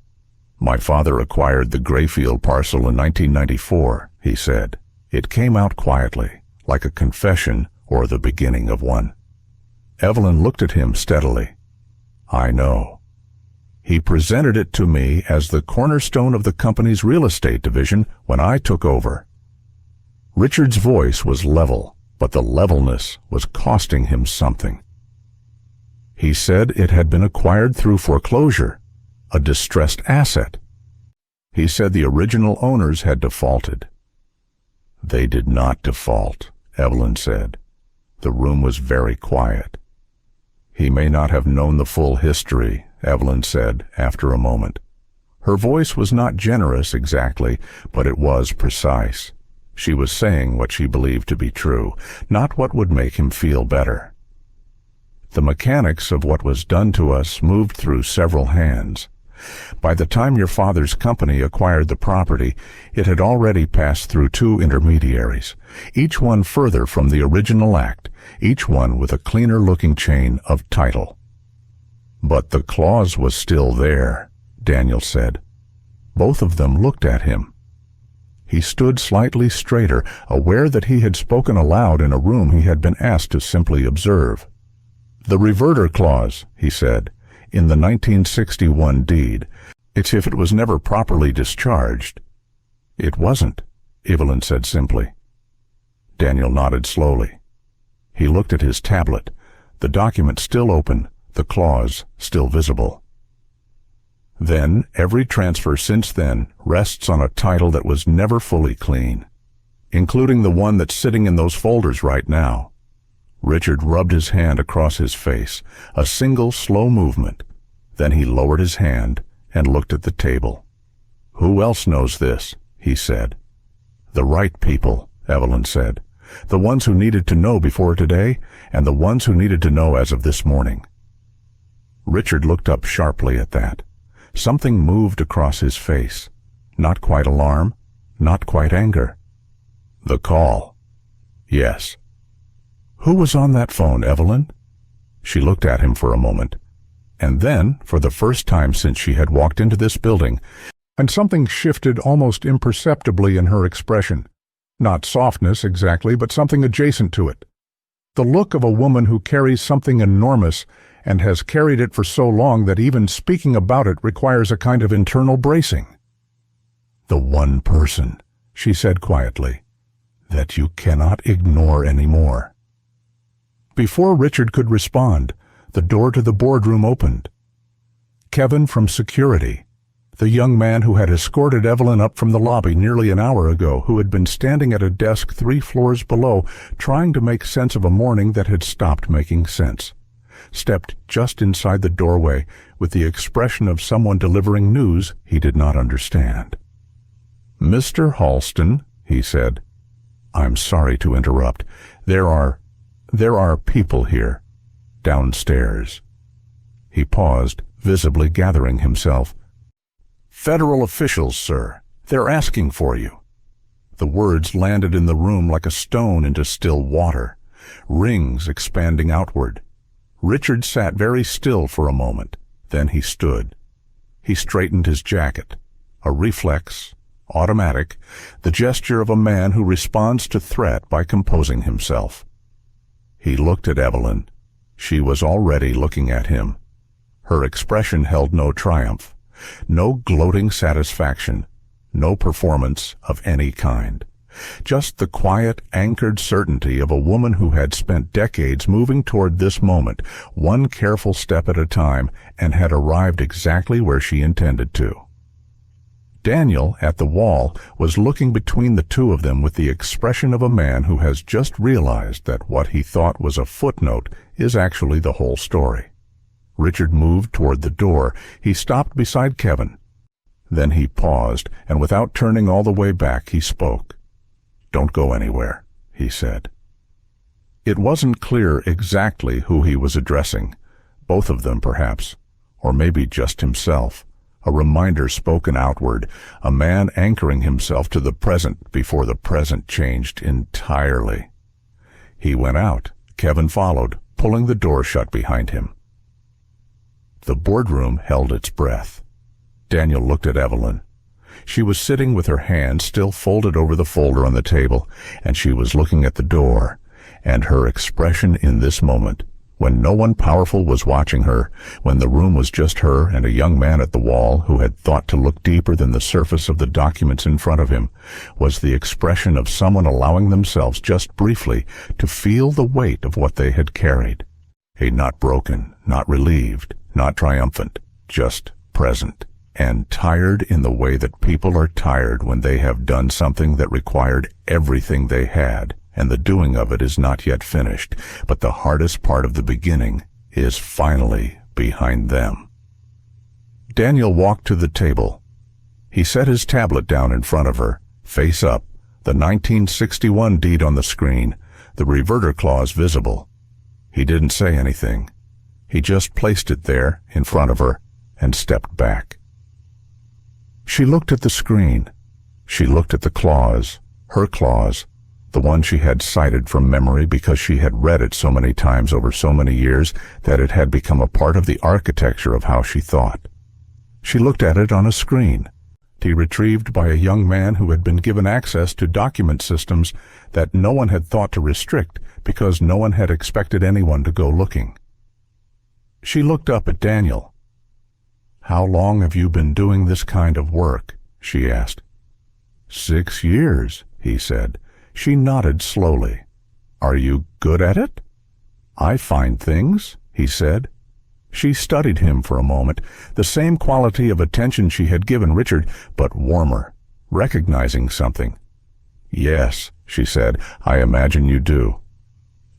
My father acquired the Grayfield parcel in 1994, he said. It came out quietly, like a confession or the beginning of one. Evelyn looked at him steadily. I know. He presented it to me as the cornerstone of the company's real estate division when I took over. Richard's voice was level, but the levelness was costing him something. He said it had been acquired through foreclosure, a distressed asset. He said the original owners had defaulted. They did not default, Evelyn said. The room was very quiet. He may not have known the full history, Evelyn said after a moment. Her voice was not generous exactly, but it was precise. She was saying what she believed to be true, not what would make him feel better. The mechanics of what was done to us moved through several hands. By the time your father's company acquired the property, it had already passed through 2 intermediaries, each one further from the original act, each one with a cleaner-looking chain of title. But the clause was still there, Daniel said. Both of them looked at him. He stood slightly straighter, aware that he had spoken aloud in a room he had been asked to simply observe. The reverter clause, he said, in the 1961 deed. It's if it was never properly discharged. It wasn't, Evelyn said simply. Daniel nodded slowly. He looked at his tablet, the document still open, the clause still visible. Then, every transfer since then rests on a title that was never fully clean, including the one that's sitting in those folders right now. Richard rubbed his hand across his face, a single slow movement. Then he lowered his hand and looked at the table. "Who else knows this?" he said. "The right people," Evelyn said. "The ones who needed to know before today, and the ones who needed to know as of this morning." Richard looked up sharply at that. Something moved across his face. Not quite alarm, not quite anger. "The call." "Yes." "Who was on that phone, Evelyn?" She looked at him for a moment. And then, for the first time since she had walked into this building, and something shifted almost imperceptibly in her expression. Not softness exactly, but something adjacent to it. The look of a woman who carries something enormous and has carried it for so long that even speaking about it requires a kind of internal bracing. "The one person," she said quietly, "that you cannot ignore anymore." Before Richard could respond, the door to the boardroom opened. Kevin from security, the young man who had escorted Evelyn up from the lobby nearly an hour ago, who had been standing at a desk 3 floors below, trying to make sense of a morning that had stopped making sense, stepped just inside the doorway with the expression of someone delivering news he did not understand. "Mr. Halston," he said, "I'm sorry to interrupt. There are people here, downstairs." He paused, visibly gathering himself. "Federal officials, sir. They're asking for you." The words landed in the room like a stone into still water, rings expanding outward. Richard sat very still for a moment. Then he stood. He straightened his jacket. A reflex, automatic, the gesture of a man who responds to threat by composing himself. He looked at Evelyn. She was already looking at him. Her expression held no triumph, no gloating satisfaction, no performance of any kind. Just the quiet, anchored certainty of a woman who had spent decades moving toward this moment, one careful step at a time, and had arrived exactly where she intended to. Daniel, at the wall, was looking between the two of them with the expression of a man who has just realized that what he thought was a footnote is actually the whole story. Richard moved toward the door. He stopped beside Kevin. Then he paused, and without turning all the way back, he spoke. "Don't go anywhere," he said. It wasn't clear exactly who he was addressing. Both of them, perhaps, or maybe just himself. A reminder spoken outward, a man anchoring himself to the present before the present changed entirely. He went out. Kevin followed, pulling the door shut behind him. The boardroom held its breath. Daniel looked at Evelyn. She was sitting with her hands still folded over the folder on the table, and she was looking at the door, and her expression in this moment, when no one powerful was watching her, when the room was just her and a young man at the wall who had thought to look deeper than the surface of the documents in front of him, was the expression of someone allowing themselves just briefly to feel the weight of what they had carried. A not broken, not relieved, not triumphant, just present, and tired in the way that people are tired when they have done something that required everything they had, and the doing of it is not yet finished, but the hardest part of the beginning is finally behind them. Daniel walked to the table. He set his tablet down in front of her, face up, the 1961 deed on the screen, the reverter clause visible. He didn't say anything. He just placed it there in front of her and stepped back. She looked at the screen. She looked at the clause, her clause, the one she had cited from memory because she had read it so many times over so many years that it had become a part of the architecture of how she thought. She looked at it on a screen, retrieved by a young man who had been given access to document systems that no one had thought to restrict because no one had expected anyone to go looking. She looked up at Daniel. "How long have you been doing this kind of work?" she asked. 6 years, he said. She nodded slowly. "Are you good at it?" "I find things," he said. She studied him for a moment, the same quality of attention she had given Richard, but warmer, recognizing something. "Yes," she said, "I imagine you do."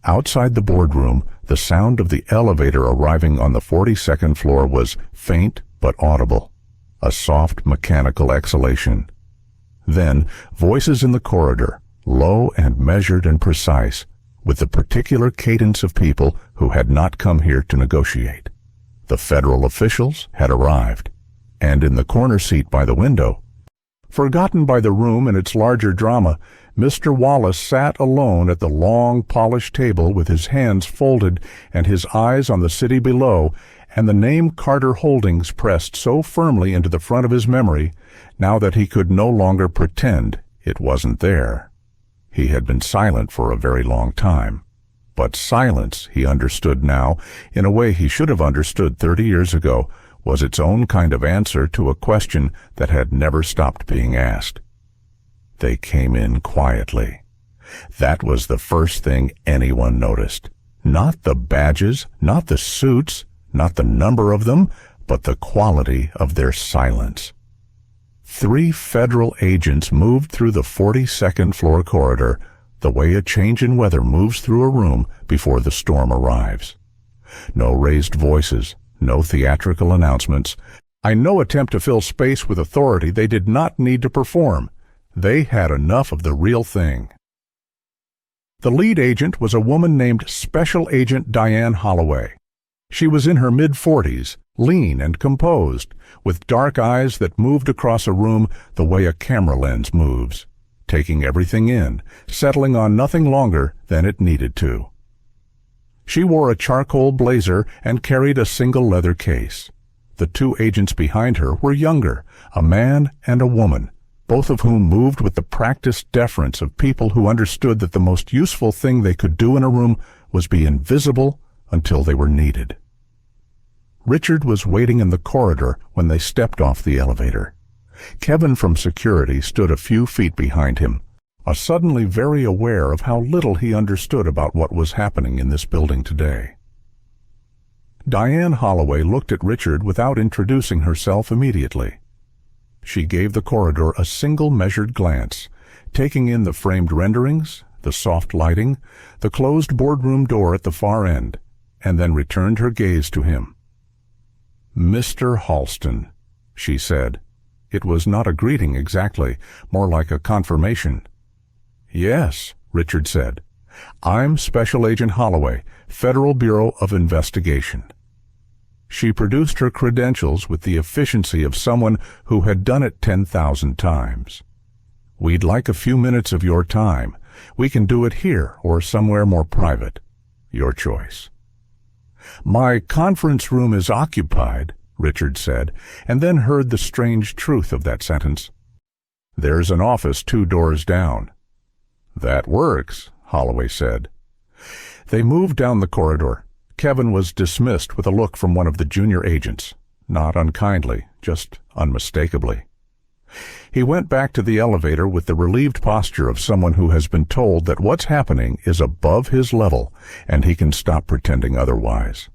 Outside the boardroom, the sound of the elevator arriving on the 42nd floor was faint but audible, a soft mechanical exhalation. Then, voices in the corridor, low and measured and precise, with the particular cadence of people who had not come here to negotiate. The federal officials had arrived, and in the corner seat by the window, forgotten by the room and its larger drama, Mr. Wallace sat alone at the long, polished table with his hands folded and his eyes on the city below, and the name Carter Holdings pressed so firmly into the front of his memory now that he could no longer pretend it wasn't there. He had been silent for a very long time, but silence, he understood now, in a way he should have understood 30 years ago, was its own kind of answer to a question that had never stopped being asked. They came in quietly. That was the first thing anyone noticed. Not the badges, not the suits, not the number of them, but the quality of their silence. 3 federal agents moved through the 42nd floor corridor, the way a change in weather moves through a room before the storm arrives. No raised voices, no theatrical announcements, and no attempt to fill space with authority they did not need to perform. They had enough of the real thing. The lead agent was a woman named Special Agent Diane Holloway. She was in her mid-40s, lean and composed, with dark eyes that moved across a room the way a camera lens moves, taking everything in, settling on nothing longer than it needed to. She wore a charcoal blazer and carried a single leather case. The 2 agents behind her were younger, a man and a woman, both of whom moved with the practiced deference of people who understood that the most useful thing they could do in a room was be invisible until they were needed. Richard was waiting in the corridor when they stepped off the elevator. Kevin from security stood a few feet behind him, suddenly very aware of how little he understood about what was happening in this building today. Diane Holloway looked at Richard without introducing herself immediately. She gave the corridor a single measured glance, taking in the framed renderings, the soft lighting, the closed boardroom door at the far end, and then returned her gaze to him. "Mr. Halston," she said. It was not a greeting exactly, more like a confirmation. "Yes," Richard said. "I'm Special Agent Holloway, Federal Bureau of Investigation." She produced her credentials with the efficiency of someone who had done it 10,000 times. "We'd like a few minutes of your time. We can do it here or somewhere more private. Your choice." "My conference room is occupied," Richard said, and then heard the strange truth of that sentence. "There's an office 2 doors down." "That works," Holloway said. They moved down the corridor. Kevin was dismissed with a look from one of the junior agents, not unkindly, just unmistakably. He went back to the elevator with the relieved posture of someone who has been told that what's happening is above his level and he can stop pretending otherwise.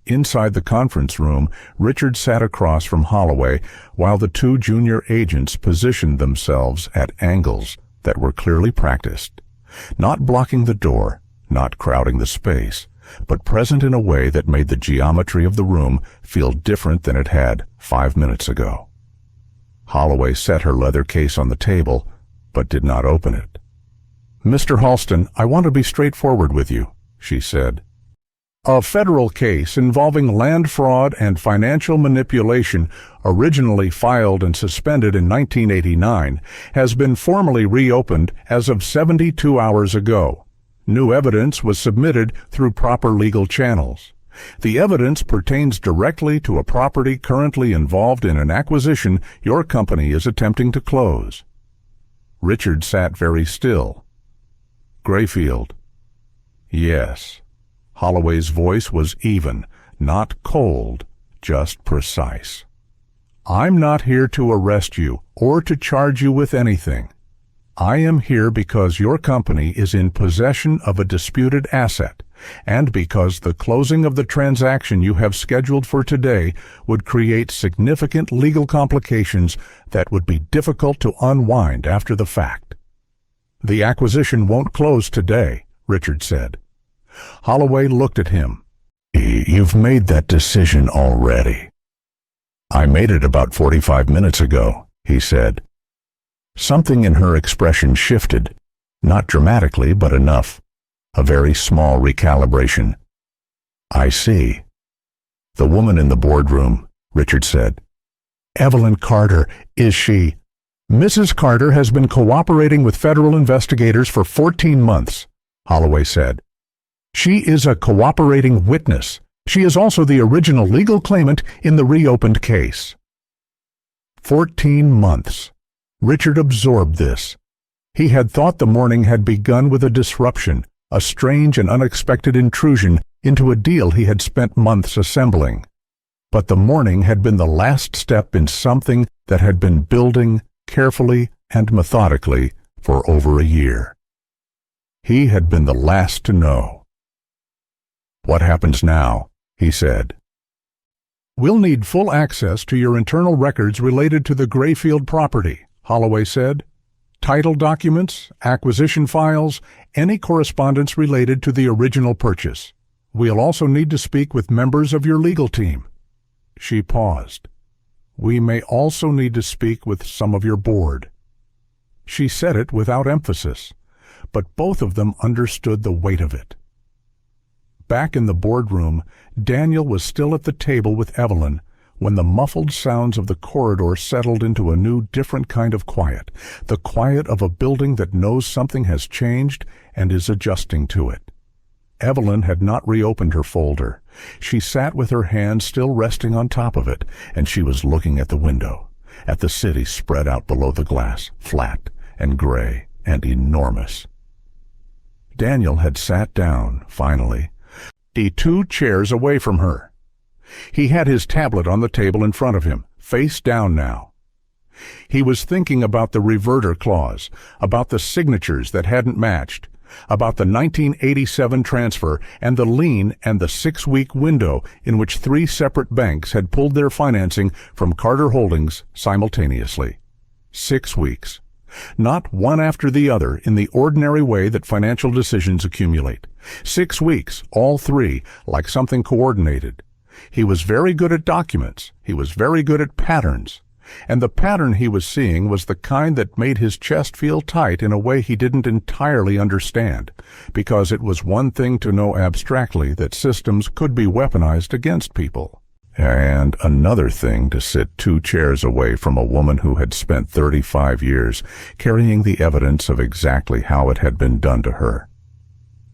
Inside the conference room, Richard sat across from Holloway while the 2 junior agents positioned themselves at angles that were clearly practiced, not blocking the door, not crowding the space, but present in a way that made the geometry of the room feel different than it had 5 minutes ago. Holloway set her leather case on the table, but did not open it. "Mr. Halston, I want to be straightforward with you," she said. "A federal case involving land fraud and financial manipulation, originally filed and suspended in 1989, has been formally reopened as of 72 hours ago. New evidence was submitted through proper legal channels. The evidence pertains directly to a property currently involved in an acquisition your company is attempting to close." Richard sat very still. "Grayfield." "Yes." Holloway's voice was even, not cold, just precise. "I'm not here to arrest you or to charge you with anything. I am here because your company is in possession of a disputed asset, and because the closing of the transaction you have scheduled for today would create significant legal complications that would be difficult to unwind after the fact. The acquisition won't close today, Richard said. Holloway looked at him. You've made that decision already. I made it about 45 minutes ago, he said. Something in her expression shifted, not dramatically, but enough. A very small recalibration. I see. The woman in the boardroom, Richard said. Evelyn Carter, is she? Mrs. Carter has been cooperating with federal investigators for 14 months, Holloway said. She is a cooperating witness. She is also the original legal claimant in the reopened case. 14 months. Richard absorbed this. He had thought the morning had begun with a disruption, a strange and unexpected intrusion into a deal he had spent months assembling. But the morning had been the last step in something that had been building carefully and methodically for over a year. He had been the last to know. What happens now? He said. We'll need full access to your internal records related to the Grayfield property, Holloway said. Title documents, acquisition files, any correspondence related to the original purchase. We'll also need to speak with members of your legal team. She paused. We may also need to speak with some of your board. She said it without emphasis, but both of them understood the weight of it. Back in the boardroom, Daniel was still at the table with Evelyn when the muffled sounds of the corridor settled into a new, different kind of quiet, the quiet of a building that knows something has changed and is adjusting to it. Evelyn had not reopened her folder. She sat with her hand still resting on top of it, and she was looking at the window, at the city spread out below the glass, flat and gray and enormous. Daniel had sat down, finally, 2 chairs away from her. He had his tablet on the table in front of him, face down now. He was thinking about the reverter clause, about the signatures that hadn't matched, about the 1987 transfer and the lien and the 6-week window in which 3 separate banks had pulled their financing from Carter Holdings simultaneously. 6 weeks. Not one after the other in the ordinary way that financial decisions accumulate. 6 weeks, all 3, like something coordinated. He was very good at documents. He was very good at patterns. And the pattern he was seeing was the kind that made his chest feel tight in a way he didn't entirely understand, because it was one thing to know abstractly that systems could be weaponized against people, and another thing to sit 2 chairs away from a woman who had spent 35 years carrying the evidence of exactly how it had been done to her.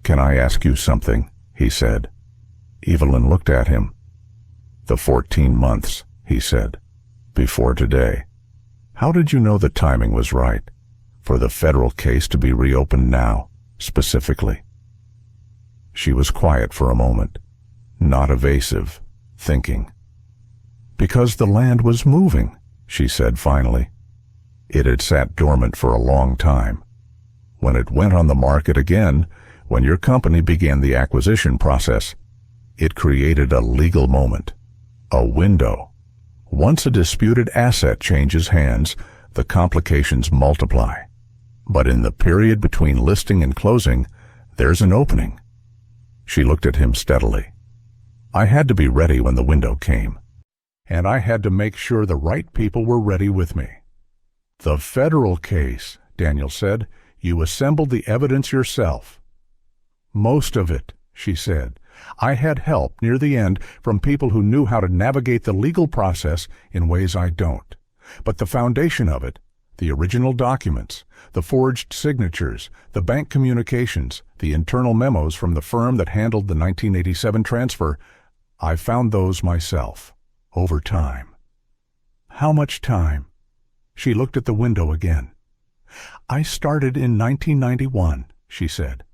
Can I ask you something? He said. Evelyn looked at him. The 14 months, he said. Before today. How did you know the timing was right for the federal case to be reopened now, specifically? She was quiet for a moment, not evasive, thinking. Because the land was moving, she said finally. It had sat dormant for a long time. When it went on the market again, when your company began the acquisition process, it created a legal moment, a window. Once a disputed asset changes hands, the complications multiply. But in the period between listing and closing, there's an opening. She looked at him steadily. I had to be ready when the window came, and I had to make sure the right people were ready with me. The federal case, Daniel said, you assembled the evidence yourself. Most of it, she said. I had help near the end from people who knew how to navigate the legal process in ways I don't. But the foundation of it, the original documents, the forged signatures, the bank communications, the internal memos from the firm that handled the 1987 transfer, I found those myself, over time. How much time? She looked at the window again. I started in 1991, she said,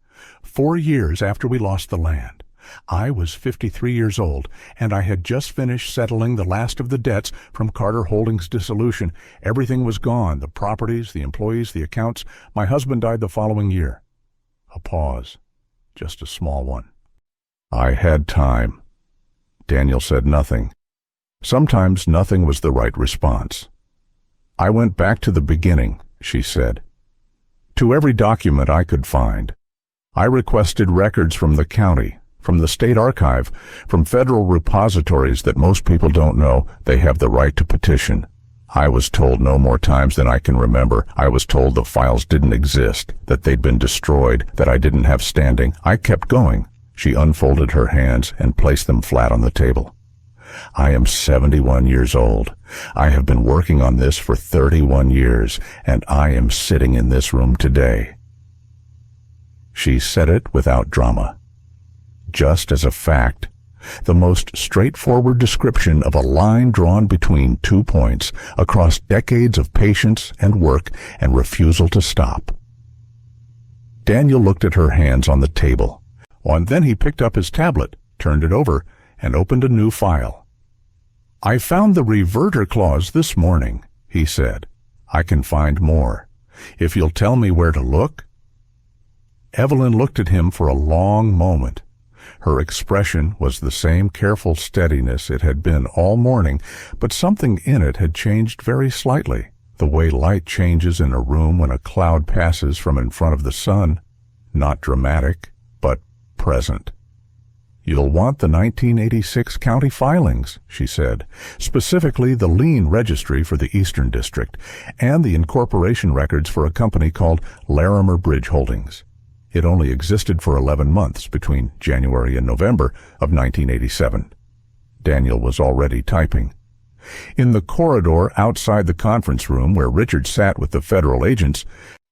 4 years after we lost the land. I was 53 years old, and I had just finished settling the last of the debts from Carter Holdings' dissolution. Everything was gone, the properties, the employees, the accounts. My husband died the following year. A pause, just a small one. I had time. Daniel said nothing. Sometimes nothing was the right response. I went back to the beginning, she said. To every document I could find. I requested records from the county, from the state archive, from federal repositories that most people don't know they have the right to petition. I was told no more times than I can remember. I was told the files didn't exist, that they'd been destroyed, that I didn't have standing. I kept going. She unfolded her hands and placed them flat on the table. I am 71 years old. I have been working on this for 31 years, and I am sitting in this room today. She said it without drama. Just as a fact, the most straightforward description of a line drawn between 2 points across decades of patience and work and refusal to stop. Daniel looked at her hands on the table, and then he picked up his tablet, turned it over, and opened a new file. I found the reverter clause this morning, he said. I can find more. If you'll tell me where to look. Evelyn looked at him for a long moment. Her expression was the same careful steadiness it had been all morning, but something in it had changed very slightly, the way light changes in a room when a cloud passes from in front of the sun. Not dramatic, but present. You'll want the 1986 county filings, she said, specifically the lien registry for the Eastern District and the incorporation records for a company called Larimer Bridge Holdings. It only existed for 11 months between January and November of 1987. Daniel was already typing. In the corridor outside the conference room where Richard sat with the federal agents,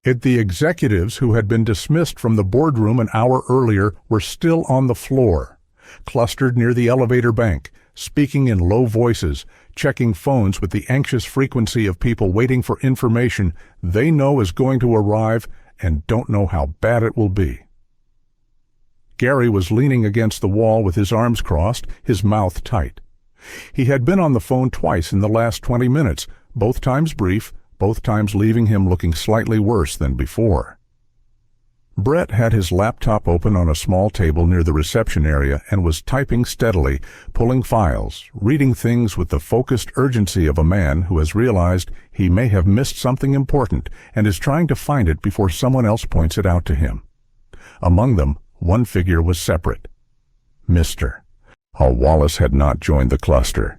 the executives who had been dismissed from the boardroom an hour earlier were still on the floor, clustered near the elevator bank, speaking in low voices, checking phones with the anxious frequency of people waiting for information they know is going to arrive and don't know how bad it will be. Gary was leaning against the wall with his arms crossed, his mouth tight. He had been on the phone twice in the last 20 minutes, both times brief, both times leaving him looking slightly worse than before. Brett had his laptop open on a small table near the reception area and was typing steadily, pulling files, reading things with the focused urgency of a man who has realized he may have missed something important and is trying to find it before someone else points it out to him. Among them, one figure was separate. Mr. Wallace had not joined the cluster.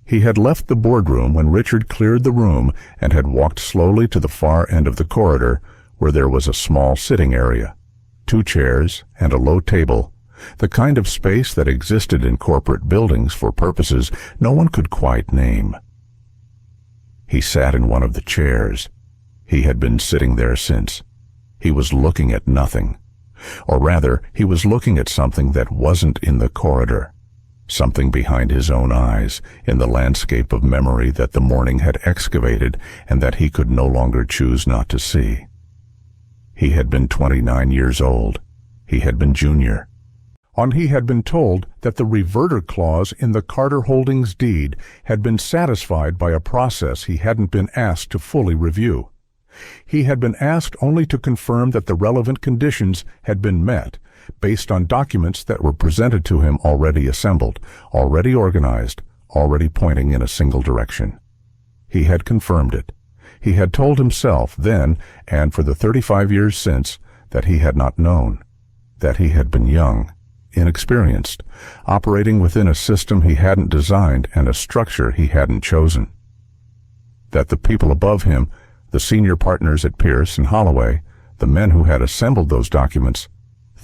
He had left the boardroom when Richard cleared the room and had walked slowly to the far end of the corridor, where there was a small sitting area, 2 chairs and a low table, the kind of space that existed in corporate buildings for purposes no one could quite name. He sat in one of the chairs. He had been sitting there since. He was looking at nothing. Or rather, he was looking at something that wasn't in the corridor, something behind his own eyes, in the landscape of memory that the morning had excavated and that he could no longer choose not to see. He had been 29 years old. He had been junior. He had been told that the reverter clause in the Carter Holdings deed had been satisfied by a process he hadn't been asked to fully review. He had been asked only to confirm that the relevant conditions had been met, based on documents that were presented to him already assembled, already organized, already pointing in a single direction. He had confirmed it. He had told himself then, and for the 35 years since, that he had not known, that he had been young, inexperienced, operating within a system he hadn't designed and a structure he hadn't chosen. That the people above him, the senior partners at Pierce and Holloway, the men who had assembled those documents,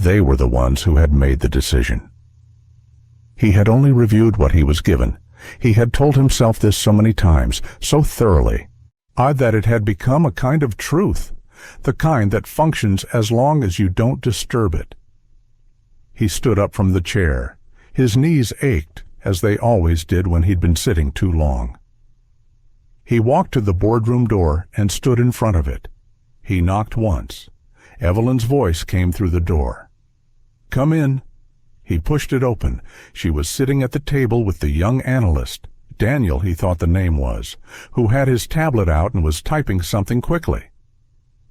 they were the ones who had made the decision. He had only reviewed what he was given. He had told himself this so many times, so thoroughly, that it had become a kind of truth, the kind that functions as long as you don't disturb it. He stood up from the chair. His knees ached, as they always did when he'd been sitting too long. He walked to the boardroom door and stood in front of it. He knocked once. Evelyn's voice came through the door. "Come in." He pushed it open. She was sitting at the table with the young analyst, Daniel he thought the name was, who had his tablet out and was typing something quickly.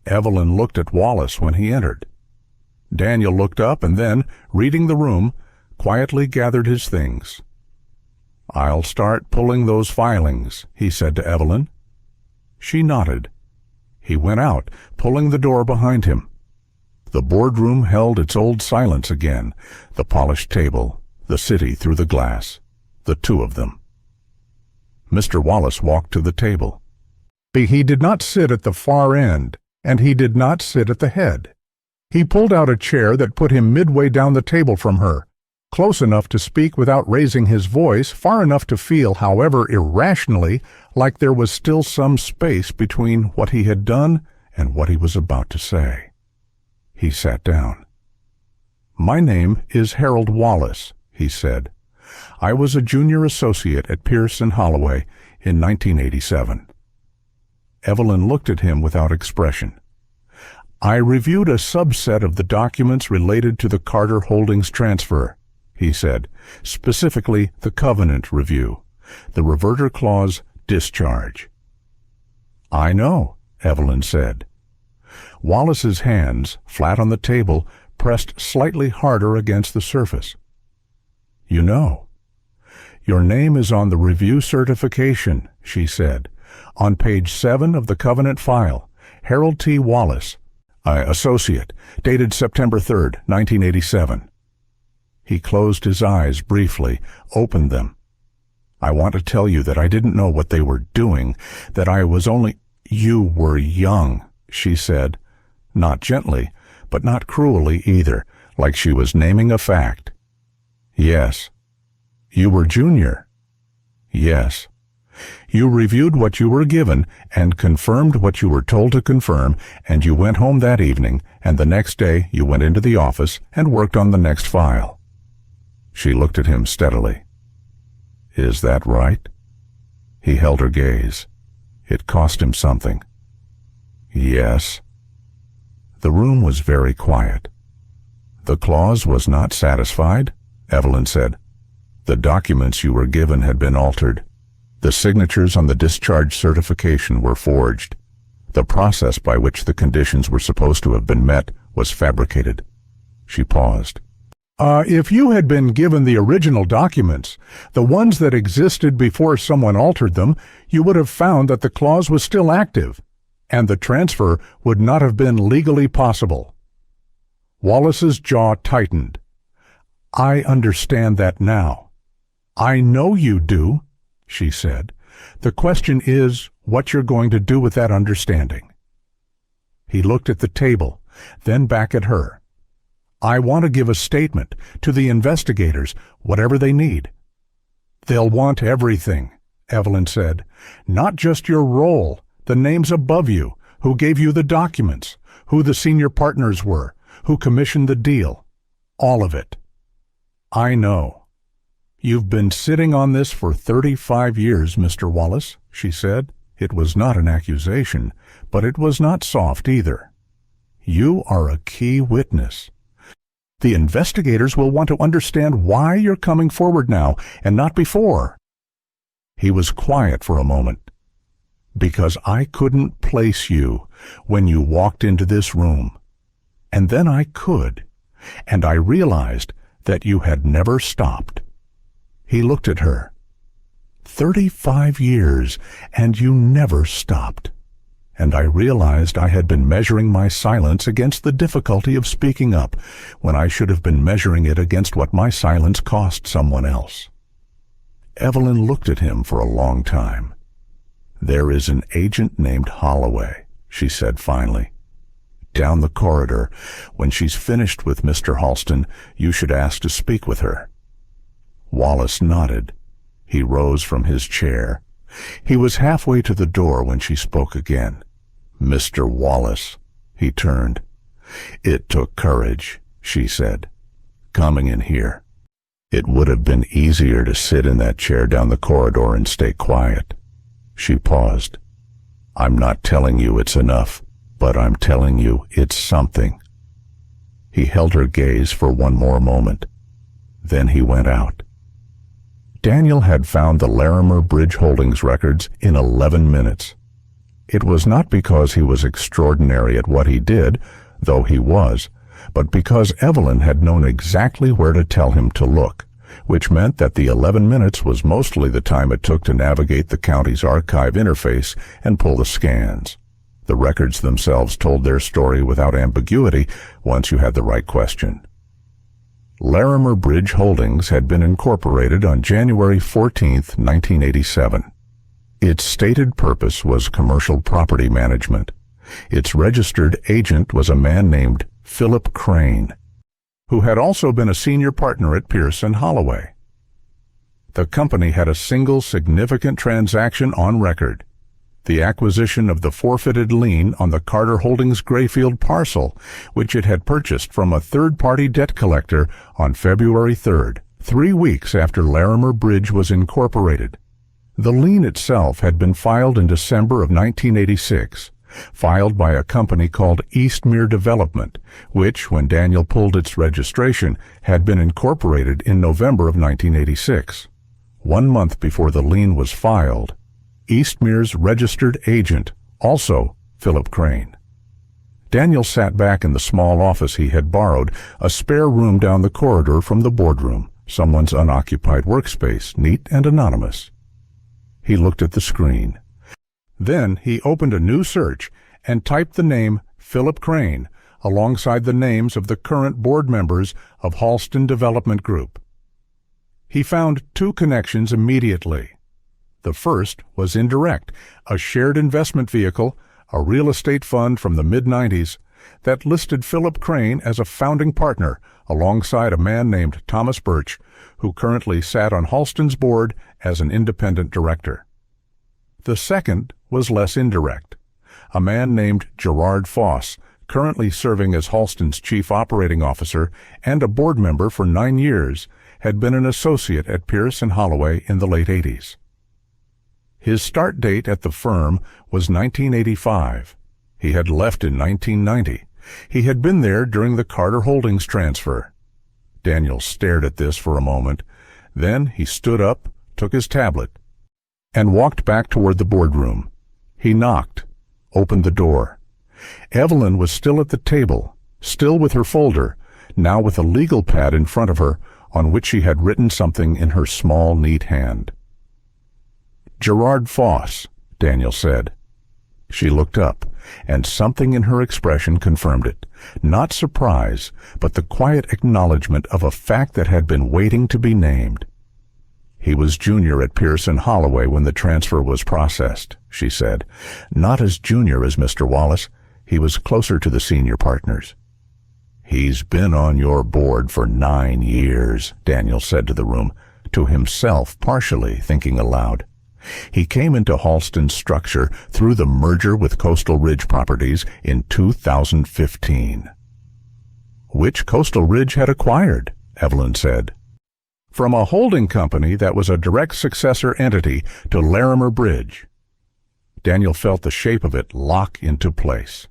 Evelyn looked at Wallace when he entered. Daniel looked up and then, reading the room, quietly gathered his things. "I'll start pulling those filings," he said to Evelyn. She nodded. He went out, pulling the door behind him. The boardroom held its old silence again, the polished table, the city through the glass, the two of them. Mr. Wallace walked to the table. He did not sit at the far end, and he did not sit at the head. He pulled out a chair that put him midway down the table from her, close enough to speak without raising his voice, far enough to feel, however irrationally, like there was still some space between what he had done and what he was about to say. He sat down. "My name is Harold Wallace," he said. "I was a junior associate at Pierce & Holloway in 1987. Evelyn looked at him without expression. "I reviewed a subset of the documents related to the Carter Holdings transfer," he said, "specifically the covenant review, the reverter clause discharge." "I know," Evelyn said. Wallace's hands, flat on the table, pressed slightly harder against the surface. "You know. Your name is on the review certification," she said. "On page 7 of the covenant file, Harold T. Wallace, associate, dated September 3rd, 1987. He closed his eyes briefly, opened them. "I want to tell you that I didn't know what they were doing, that I was only—" "You were young," she said, not gently, but not cruelly either, like she was naming a fact. "Yes." "You were junior." "Yes." "You reviewed what you were given and confirmed what you were told to confirm, and you went home that evening, and the next day you went into the office and worked on the next file." She looked at him steadily. "Is that right?" He held her gaze. It cost him something. "Yes." The room was very quiet. "The clause was not satisfied," Evelyn said. "The documents you were given had been altered. The signatures on the discharge certification were forged. The process by which the conditions were supposed to have been met was fabricated." She paused. If you had been given the original documents, the ones that existed before someone altered them, you would have found that the clause was still active, and the transfer would not have been legally possible." Wallace's jaw tightened. "I understand that now." "I know you do," she said. "The question is what you're going to do with that understanding." He looked at the table, then back at her. "I want to give a statement to the investigators, whatever they need." "They'll want everything," Evelyn said. "Not just your role, the names above you, who gave you the documents, who the senior partners were, who commissioned the deal. All of it." "I know. You've been sitting on this for 35 years, Mr. Wallace," she said. It was not an accusation, but it was not soft either. "You are a key witness. The investigators will want to understand why you're coming forward now and not before." He was quiet for a moment. "Because I couldn't place you when you walked into this room. And then I could, and I realized that you had never stopped." He looked at her. 35 years, and you never stopped. And I realized I had been measuring my silence against the difficulty of speaking up, when I should have been measuring it against what my silence cost someone else." Evelyn looked at him for a long time. "There is an agent named Holloway," she said finally. "Down the corridor. When she's finished with Mr. Halston, you should ask to speak with her." Wallace nodded. He rose from his chair. He was halfway to the door when she spoke again. "Mr. Wallace." He turned. "It took courage," she said, "coming in here. It would have been easier to sit in that chair down the corridor and stay quiet." She paused. "I'm not telling you it's enough, but I'm telling you it's something." He held her gaze for one more moment. Then he went out. Daniel had found the Larimer Bridge Holdings records in 11 minutes. It was not because he was extraordinary at what he did, though he was, but because Evelyn had known exactly where to tell him to look, which meant that the 11 minutes was mostly the time it took to navigate the county's archive interface and pull the scans. The records themselves told their story without ambiguity once you had the right question. Larimer Bridge Holdings had been incorporated on January 14, 1987. Its stated purpose was commercial property management. Its registered agent was a man named Philip Crane, who had also been a senior partner at Pierce & Holloway. The company had a single significant transaction on record: the acquisition of the forfeited lien on the Carter Holdings Grayfield parcel, which it had purchased from a third-party debt collector on February 3rd, 3 weeks after Larimer Bridge was incorporated. The lien itself had been filed in December of 1986, filed by a company called Eastmere Development, which, when Daniel pulled its registration, had been incorporated in November of 1986. 1 month before the lien was filed, Eastmere's registered agent, also Philip Crane. Daniel sat back in the small office he had borrowed, a spare room down the corridor from the boardroom, someone's unoccupied workspace, neat and anonymous. He looked at the screen. Then he opened a new search and typed the name Philip Crane alongside the names of the current board members of Halston Development Group. He found 2 connections immediately. The first was indirect, a shared investment vehicle, a real estate fund from the mid-90s, that listed Philip Crane as a founding partner alongside a man named Thomas Birch, who currently sat on Halston's board as an independent director. The second was less indirect. A man named Gerard Foss, currently serving as Halston's chief operating officer and a board member for 9 years, had been an associate at Pierce & Holloway in the late 80s. His start date at the firm was 1985. He had left in 1990. He had been there during the Carter Holdings transfer. Daniel stared at this for a moment. Then he stood up, took his tablet, and walked back toward the boardroom. He knocked, opened the door. Evelyn was still at the table, still with her folder, now with a legal pad in front of her on which she had written something in her small, neat hand. "Gerard Foss," Daniel said. She looked up, and something in her expression confirmed it. Not surprise, but the quiet acknowledgement of a fact that had been waiting to be named. "He was junior at Pierce & Holloway when the transfer was processed," she said. "Not as junior as Mr. Wallace. He was closer to the senior partners." "He's been on your board for 9 years," Daniel said to the room, to himself partially, thinking aloud. He came into Halston's structure through the merger with Coastal Ridge Properties in 2015. "Which Coastal Ridge had acquired," Evelyn said. "From a holding company that was a direct successor entity to Larimer Bridge." Daniel felt the shape of it lock into place.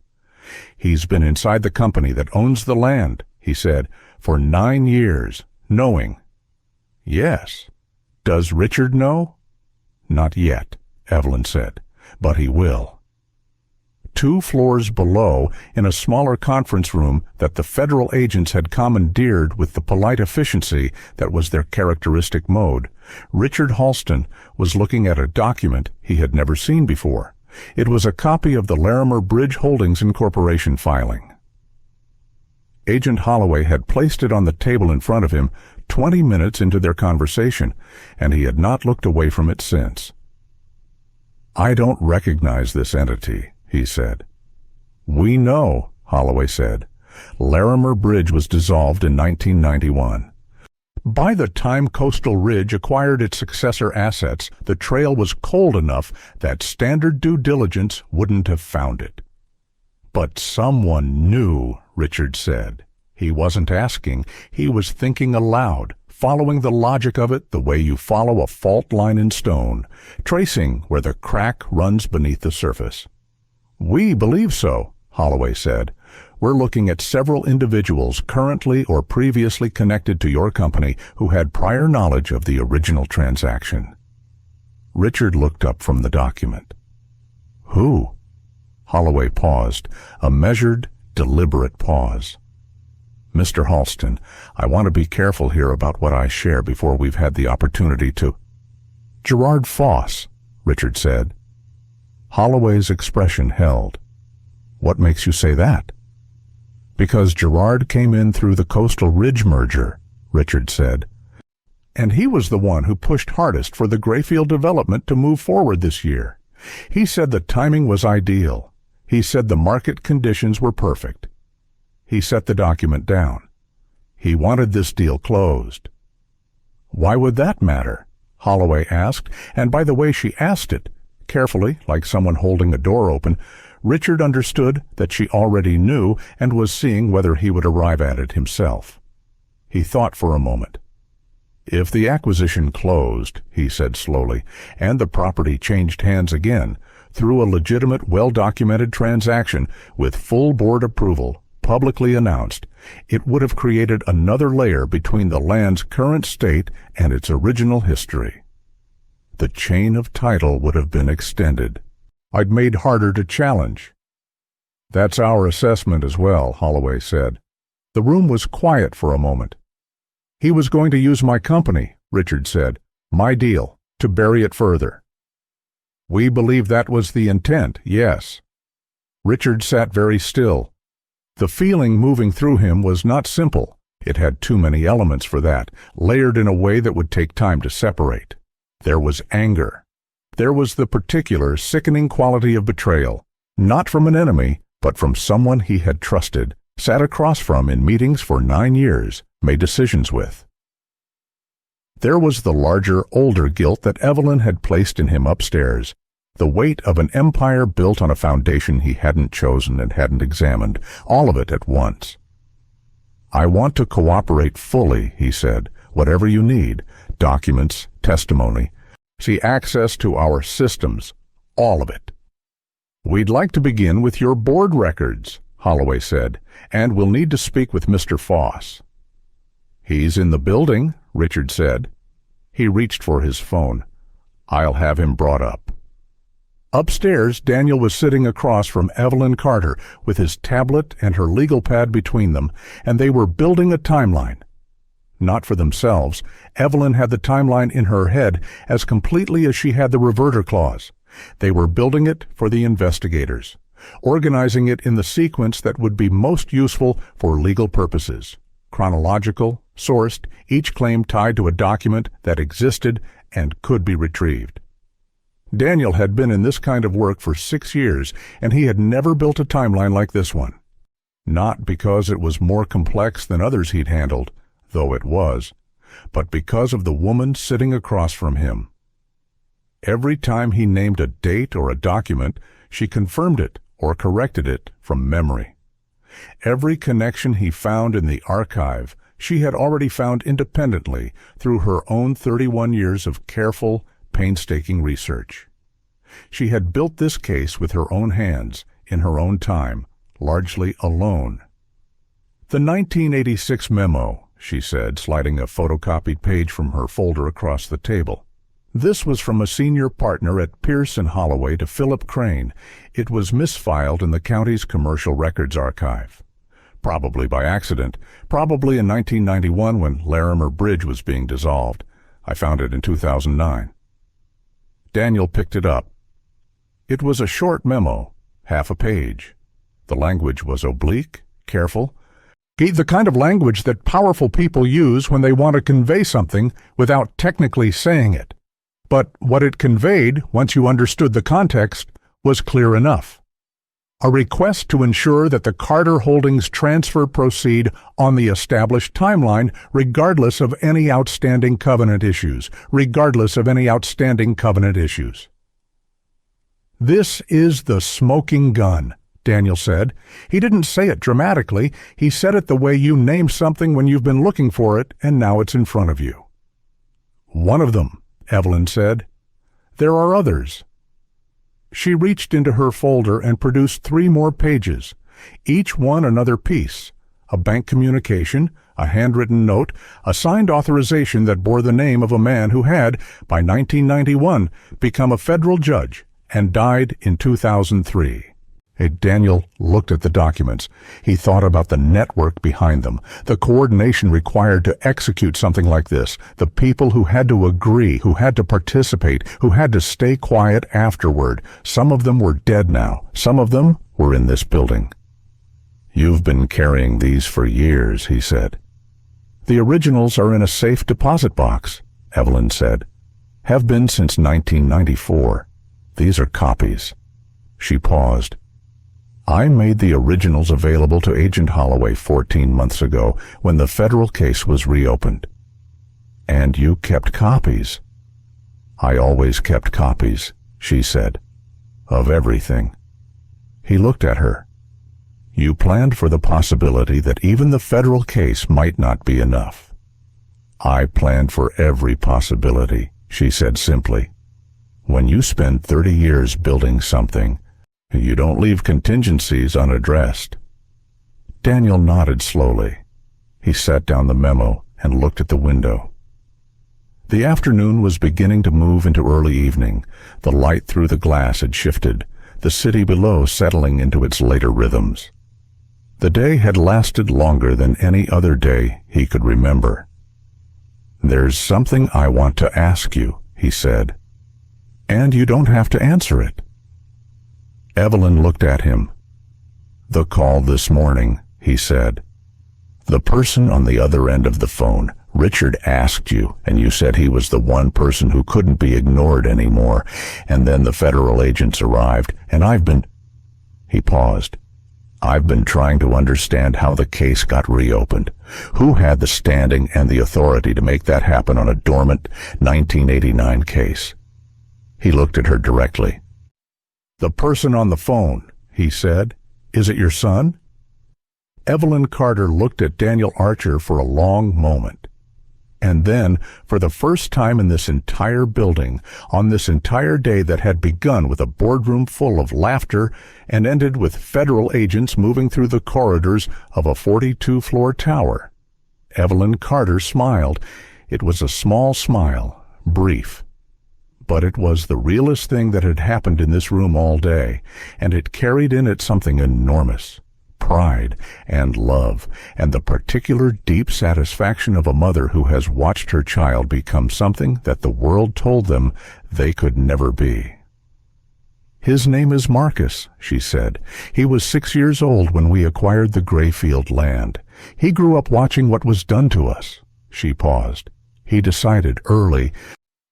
"He's been inside the company that owns the land," he said, "for 9 years, knowing." "Yes. Does Richard know?" "Not yet," Evelyn said, "but he will." 2 floors below, in a smaller conference room that the federal agents had commandeered with the polite efficiency that was their characteristic mode, Richard Halston was looking at a document he had never seen before. It was a copy of the Larimer Bridge Holdings Incorporation filing. Agent Holloway had placed it on the table in front of him 20 minutes into their conversation, and he had not looked away from it since. "I don't recognize this entity," he said. "We know," Holloway said. "Larimer Bridge was dissolved in 1991. By the time Coastal Ridge acquired its successor assets, the trail was cold enough that standard due diligence wouldn't have found it." "But someone knew," Richard said. He wasn't asking, he was thinking aloud, following the logic of it the way you follow a fault line in stone, tracing where the crack runs beneath the surface. "We believe so," Holloway said. "We're looking at several individuals currently or previously connected to your company who had prior knowledge of the original transaction." Richard looked up from the document. "Who?" Holloway paused, a measured, deliberate pause. Mr. Halston, I want to be careful here about what I share before we've had the opportunity to—" "Gerard Foss," Richard said. Holloway's expression held. "What makes you say that?" "Because Gerard came in through the Coastal Ridge merger," Richard said. "And he was the one who pushed hardest for the Grayfield development to move forward this year. He said the timing was ideal. He said the market conditions were perfect. He set the document down. He wanted this deal closed." "Why would that matter?" Holloway asked, and by the way she asked it, carefully, like someone holding a door open, Richard understood that she already knew and was seeing whether he would arrive at it himself. He thought for a moment. "If the acquisition closed," he said slowly, "and the property changed hands again, through a legitimate, well-documented transaction with full board approval, publicly announced, it would have created another layer between the land's current state and its original history. The chain of title would have been extended. I'd made harder to challenge." "That's our assessment as well," Holloway said. The room was quiet for a moment. "He was going to use my company," Richard said, "my deal, to bury it further." "We believe that was the intent, yes." Richard sat very still. The feeling moving through him was not simple. It had too many elements for that, layered in a way that would take time to separate. There was anger. There was the particular sickening quality of betrayal, not from an enemy, but from someone he had trusted, sat across from in meetings for 9 years, made decisions with. There was the larger, older guilt that Evelyn had placed in him upstairs, the weight of an empire built on a foundation he hadn't chosen and hadn't examined, all of it at once. "I want to cooperate fully," he said, "whatever you need, documents, testimony. See, access to our systems, all of it." "We'd like to begin with your board records," Holloway said, "and we'll need to speak with Mr. Foss." "He's in the building," Richard said. He reached for his phone. "I'll have him brought up." Upstairs, Daniel was sitting across from Evelyn Carter with his tablet and her legal pad between them, and they were building a timeline. Not for themselves. Evelyn had the timeline in her head as completely as she had the reverter clause. They were building it for the investigators, organizing it in the sequence that would be most useful for legal purposes. Chronological, sourced, each claim tied to a document that existed and could be retrieved. Daniel had been in this kind of work for 6 years, and he had never built a timeline like this one. Not because it was more complex than others he'd handled, though it was, but because of the woman sitting across from him. Every time he named a date or a document, she confirmed it or corrected it from memory. Every connection he found in the archive, she had already found independently through her own 31 years of careful, painstaking research. She had built this case with her own hands, in her own time, largely alone. "The 1986 memo," she said, sliding a photocopied page from her folder across the table. "This was from a senior partner at Pierce & Holloway to Philip Crane. It was misfiled in the county's commercial records archive. Probably by accident, probably in 1991 when Larimer Bridge was being dissolved. I found it in 2009. Daniel picked it up. It was a short memo, half a page. The language was oblique, careful. The kind of language that powerful people use when they want to convey something without technically saying it. But what it conveyed, once you understood the context, was clear enough. A request to ensure that the Carter Holdings transfer proceed on the established timeline, regardless of any outstanding covenant issues. "This is the smoking gun," Daniel said. He didn't say it dramatically. He said it the way you name something when you've been looking for it and now it's in front of you. "One of them," Evelyn said. "There are others." She reached into her folder and produced 3 more pages, each one another piece, a bank communication, a handwritten note, a signed authorization that bore the name of a man who had, by 1991, become a federal judge and died in 2003. Daniel looked at the documents. He thought about the network behind them, the coordination required to execute something like this, the people who had to agree, who had to participate, who had to stay quiet afterward. Some of them were dead now. Some of them were in this building. "You've been carrying these for years," he said. "The originals are in a safe deposit box," Evelyn said. "Have been since 1994. These are copies." She paused. "I made the originals available to Agent Holloway 14 months ago when the federal case was reopened." "And you kept copies?" "I always kept copies," she said, "of everything." He looked at her. "You planned for the possibility that even the federal case might not be enough." "I planned for every possibility," she said simply. "When you spend 30 years building something, you don't leave contingencies unaddressed." Daniel nodded slowly. He set down the memo and looked at the window. The afternoon was beginning to move into early evening. The light through the glass had shifted, the city below settling into its later rhythms. The day had lasted longer than any other day he could remember. "There's something I want to ask you," he said. "And you don't have to answer it." Evelyn looked at him. "The call this morning," he said. "The person on the other end of the phone, Richard, asked you, and you said he was the one person who couldn't be ignored anymore. And then the federal agents arrived, and I've been—" He paused. "I've been trying to understand how the case got reopened. Who had the standing and the authority to make that happen on a dormant 1989 case?" He looked at her directly. "The person on the phone," he said. "Is it your son?" Evelyn Carter looked at Daniel Archer for a long moment. And then, for the first time in this entire building, on this entire day that had begun with a boardroom full of laughter and ended with federal agents moving through the corridors of a 42-floor tower, Evelyn Carter smiled. It was a small smile, brief. But it was the realest thing that had happened in this room all day, and it carried in it something enormous. Pride and love, and the particular deep satisfaction of a mother who has watched her child become something that the world told them they could never be. "His name is Marcus," she said. "He was 6 years old when we acquired the Grayfield land. He grew up watching what was done to us." She paused. "He decided early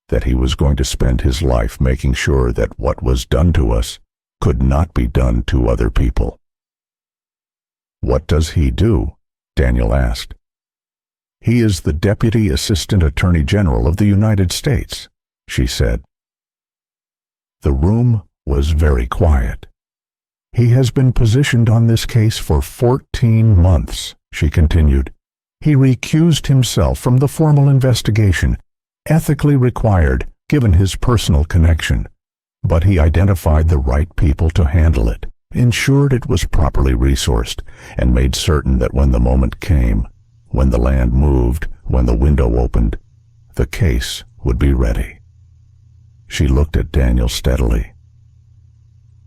that he was going to spend his life making sure that what was done to us could not be done to other people." "What does he do?" Daniel asked. "He is the Deputy Assistant Attorney General of the United States," she said. The room was very quiet. "He has been positioned on this case for 14 months, she continued. "He recused himself from the formal investigation, ethically required, given his personal connection. But he identified the right people to handle it, ensured it was properly resourced, and made certain that when the moment came, when the land moved, when the window opened, the case would be ready." She looked at Daniel steadily.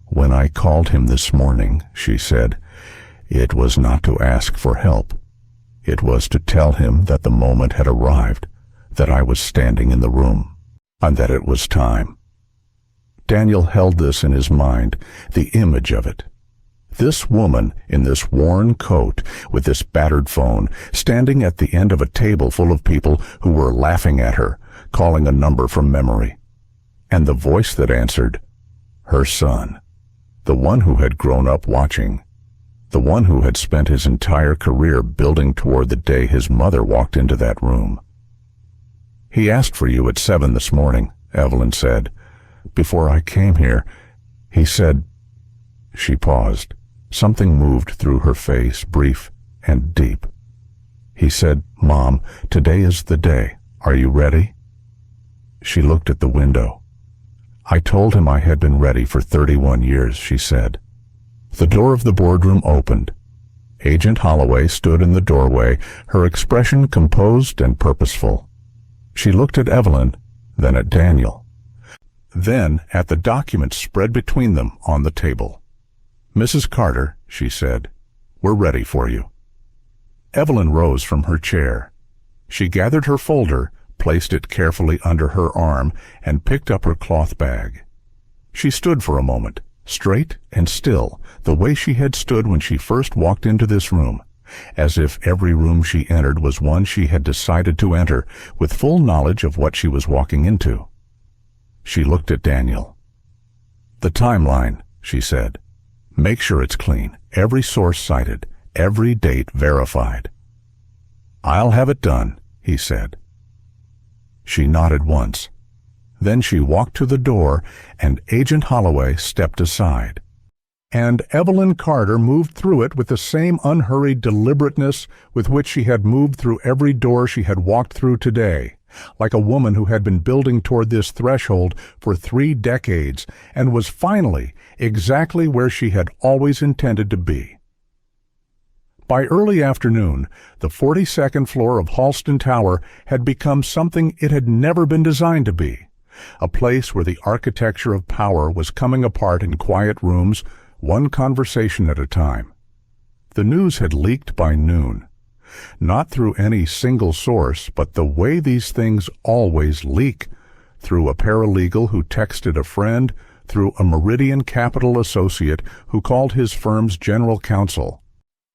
"When I called him this morning," she said, "it was not to ask for help. It was to tell him that the moment had arrived, that I was standing in the room, and that it was time." Daniel held this in his mind, the image of it. This woman in this worn coat, with this battered phone, standing at the end of a table full of people who were laughing at her, calling a number from memory. And the voice that answered, her son, the one who had grown up watching, the one who had spent his entire career building toward the day his mother walked into that room. "He asked for you at 7 this morning," Evelyn said. "Before I came here, he said—" She paused. Something moved through her face, brief and deep. "He said, 'Mom, today is the day. Are you ready?'" She looked at the window. "I told him I had been ready for 31 years, she said. The door of the boardroom opened. Agent Holloway stood in the doorway, her expression composed and purposeful. She looked at Evelyn, then at Daniel, then at the documents spread between them on the table. "Mrs. Carter," she said, "we're ready for you." Evelyn rose from her chair. She gathered her folder, placed it carefully under her arm, and picked up her cloth bag. She stood for a moment, straight and still, the way she had stood when she first walked into this room, as if every room she entered was one she had decided to enter, with full knowledge of what she was walking into. She looked at Daniel. "The timeline," she said. "Make sure it's clean, every source cited, every date verified." "I'll have it done," he said. She nodded once. Then she walked to the door, and Agent Holloway stepped aside. And Evelyn Carter moved through it with the same unhurried deliberateness with which she had moved through every door she had walked through today, like a woman who had been building toward this threshold for 3 decades and was finally exactly where she had always intended to be. By early afternoon, the 42nd floor of Halston Tower had become something it had never been designed to be, a place where the architecture of power was coming apart in quiet rooms, one conversation at a time. The news had leaked by noon. Not through any single source, but the way these things always leak, through a paralegal who texted a friend, through a Meridian Capital associate who called his firm's general counsel,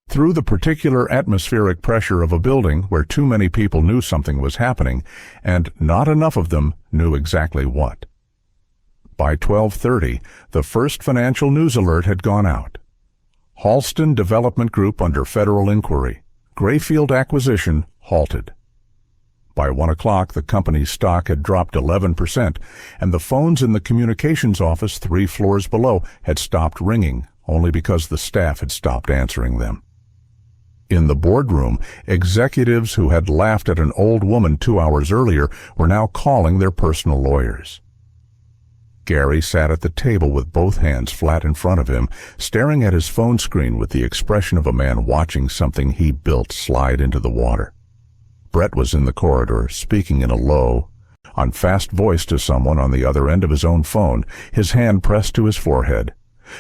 through the particular atmospheric pressure of a building where too many people knew something was happening, and not enough of them knew exactly what. By 12:30, the first financial news alert had gone out. Halston Development Group under federal inquiry. Grayfield acquisition halted. By 1 o'clock, the company's stock had dropped 11%, and the phones in the communications office 3 floors below had stopped ringing, only because the staff had stopped answering them. In the boardroom, executives who had laughed at an old woman 2 hours earlier were now calling their personal lawyers. Gary sat at the table with both hands flat in front of him, staring at his phone screen with the expression of a man watching something he built slide into the water. Brett was in the corridor, speaking in a low, unfast voice to someone on the other end of his own phone, his hand pressed to his forehead.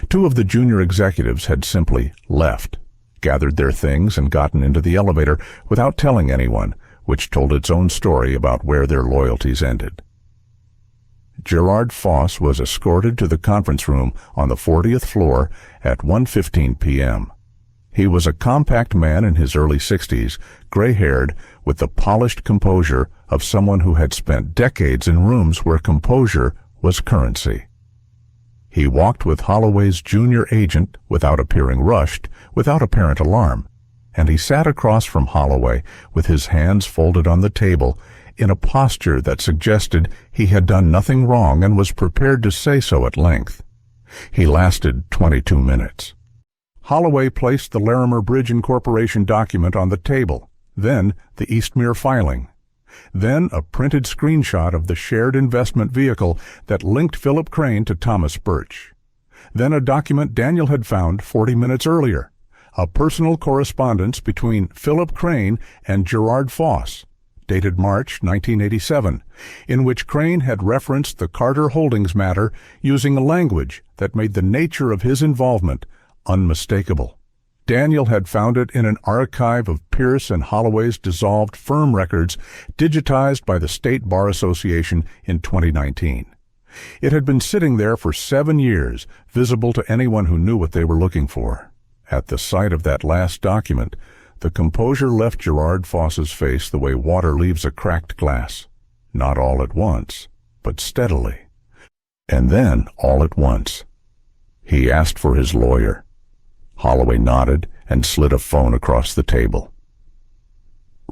2 of the junior executives had simply left, gathered their things, and gotten into the elevator without telling anyone, which told its own story about where their loyalties ended. Gerard Foss was escorted to the conference room on the 40th floor at 1:15 p.m. He was a compact man in his early 60s, gray-haired, with the polished composure of someone who had spent decades in rooms where composure was currency. He walked with Holloway's junior agent without appearing rushed, without apparent alarm, and he sat across from Holloway with his hands folded on the table in a posture that suggested he had done nothing wrong and was prepared to say so at length. He lasted 22 minutes. Holloway placed the Larimer Bridge Incorporation document on the table, then the Eastmere filing, then a printed screenshot of the shared investment vehicle that linked Philip Crane to Thomas Birch, then a document Daniel had found 40 minutes earlier, a personal correspondence between Philip Crane and Gerard Foss, dated March 1987, in which Crane had referenced the Carter Holdings matter using a language that made the nature of his involvement unmistakable. Daniel had found it in an archive of Pierce and Holloway's dissolved firm records digitized by the State Bar Association in 2019. It had been sitting there for 7 years, visible to anyone who knew what they were looking for. At the sight of that last document, the composure left Gerard Foss's face the way water leaves a cracked glass. Not all at once, but steadily. And then, all at once, he asked for his lawyer. Holloway nodded and slid a phone across the table.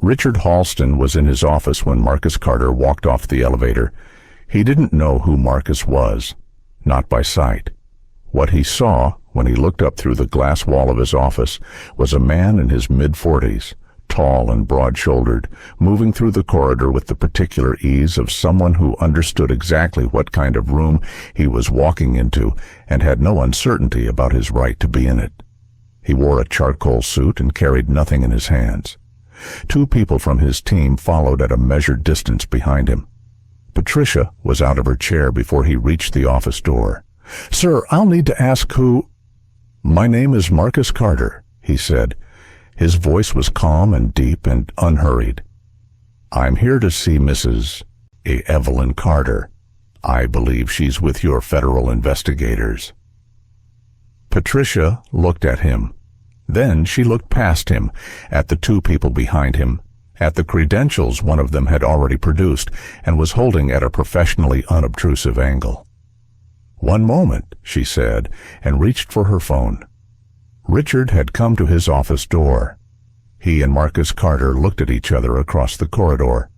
Richard Halston was in his office when Marcus Carter walked off the elevator. He didn't know who Marcus was, not by sight. What he saw, when he looked up through the glass wall of his office, was a man in his mid-40s, tall and broad-shouldered, moving through the corridor with the particular ease of someone who understood exactly what kind of room he was walking into and had no uncertainty about his right to be in it. He wore a charcoal suit and carried nothing in his hands. 2 people from his team followed at a measured distance behind him. Patricia was out of her chair before he reached the office door. "Sir, I'll need to ask who—" "My name is Marcus Carter," he said. His voice was calm and deep and unhurried. "I'm here to see Mrs. Evelyn Carter. I believe she's with your federal investigators." Patricia looked at him. Then she looked past him, at the two people behind him, at the credentials one of them had already produced and was holding at a professionally unobtrusive angle. "One moment," she said, and reached for her phone. Richard had come to his office door. He and Marcus Carter looked at each other across the corridor.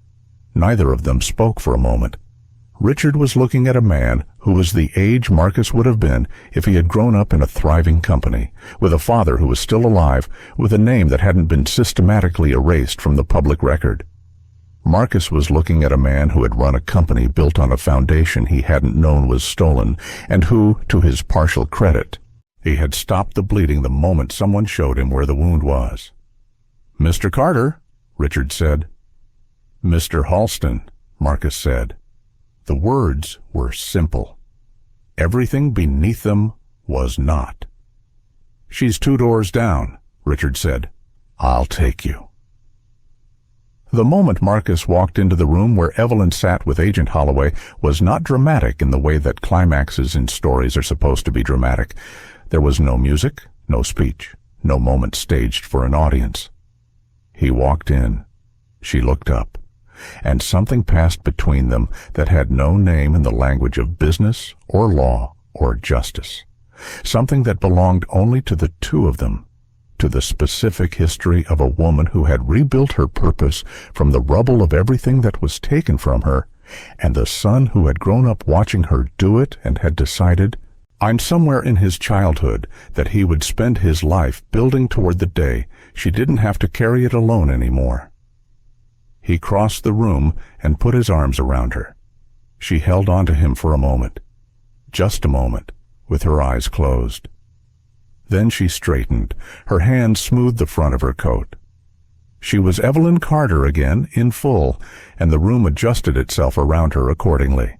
Neither of them spoke for a moment. Richard was looking at a man who was the age Marcus would have been if he had grown up in a thriving company, with a father who was still alive, with a name that hadn't been systematically erased from the public record. Marcus was looking at a man who had run a company built on a foundation he hadn't known was stolen, and who, to his partial credit, he had stopped the bleeding the moment someone showed him where the wound was. "Mr. Carter," Richard said. "Mr. Halston," Marcus said. The words were simple. Everything beneath them was not. "She's 2 doors down," Richard said. "I'll take you." The moment Marcus walked into the room where Evelyn sat with Agent Holloway was not dramatic in the way that climaxes in stories are supposed to be dramatic. There was no music, no speech, no moment staged for an audience. He walked in. She looked up. And something passed between them that had no name in the language of business or law or justice. Something that belonged only to the two of them, to the specific history of a woman who had rebuilt her purpose from the rubble of everything that was taken from her, and the son who had grown up watching her do it and had decided, somewhere in his childhood, that he would spend his life building toward the day she didn't have to carry it alone anymore. He crossed the room and put his arms around her. She held on to him for a moment, just a moment, with her eyes closed. Then she straightened. Her hand smoothed the front of her coat. She was Evelyn Carter again, in full, and the room adjusted itself around her accordingly.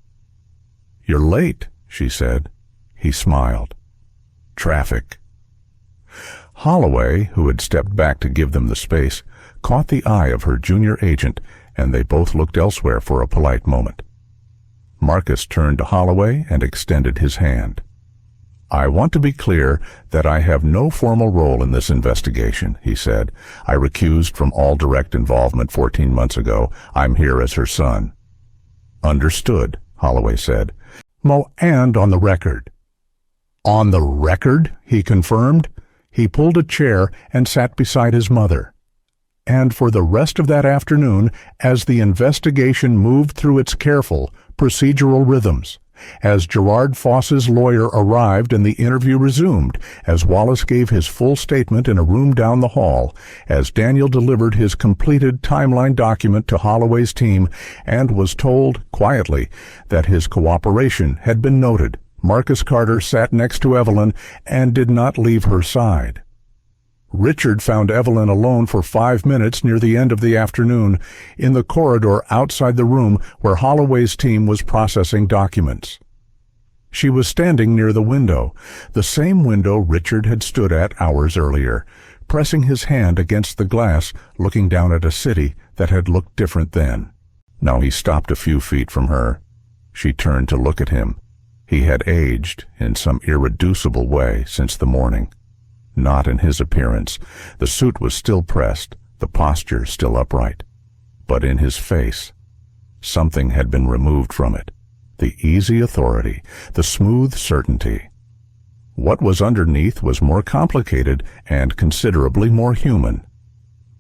"You're late," she said. He smiled. "Traffic." Holloway, who had stepped back to give them the space, caught the eye of her junior agent, and they both looked elsewhere for a polite moment. Marcus turned to Holloway and extended his hand. "I want to be clear that I have no formal role in this investigation," he said. "I recused from all direct involvement 14 months ago. I'm here as her son." "Understood," Holloway said. "And on the record." "On the record?" he confirmed. He pulled a chair and sat beside his mother. And for the rest of that afternoon, as the investigation moved through its careful, procedural rhythms, as Gerard Foss's lawyer arrived and the interview resumed, as Wallace gave his full statement in a room down the hall, as Daniel delivered his completed timeline document to Holloway's team and was told, quietly, that his cooperation had been noted, Marcus Carter sat next to Evelyn and did not leave her side. Richard found Evelyn alone for 5 minutes near the end of the afternoon, in the corridor outside the room where Holloway's team was processing documents. She was standing near the window, the same window Richard had stood at hours earlier, pressing his hand against the glass, looking down at a city that had looked different then. Now he stopped a few feet from her. She turned to look at him. He had aged in some irreducible way since the morning. Not in his appearance. The suit was still pressed, the posture still upright. But in his face, something had been removed from it. The easy authority, the smooth certainty. What was underneath was more complicated and considerably more human.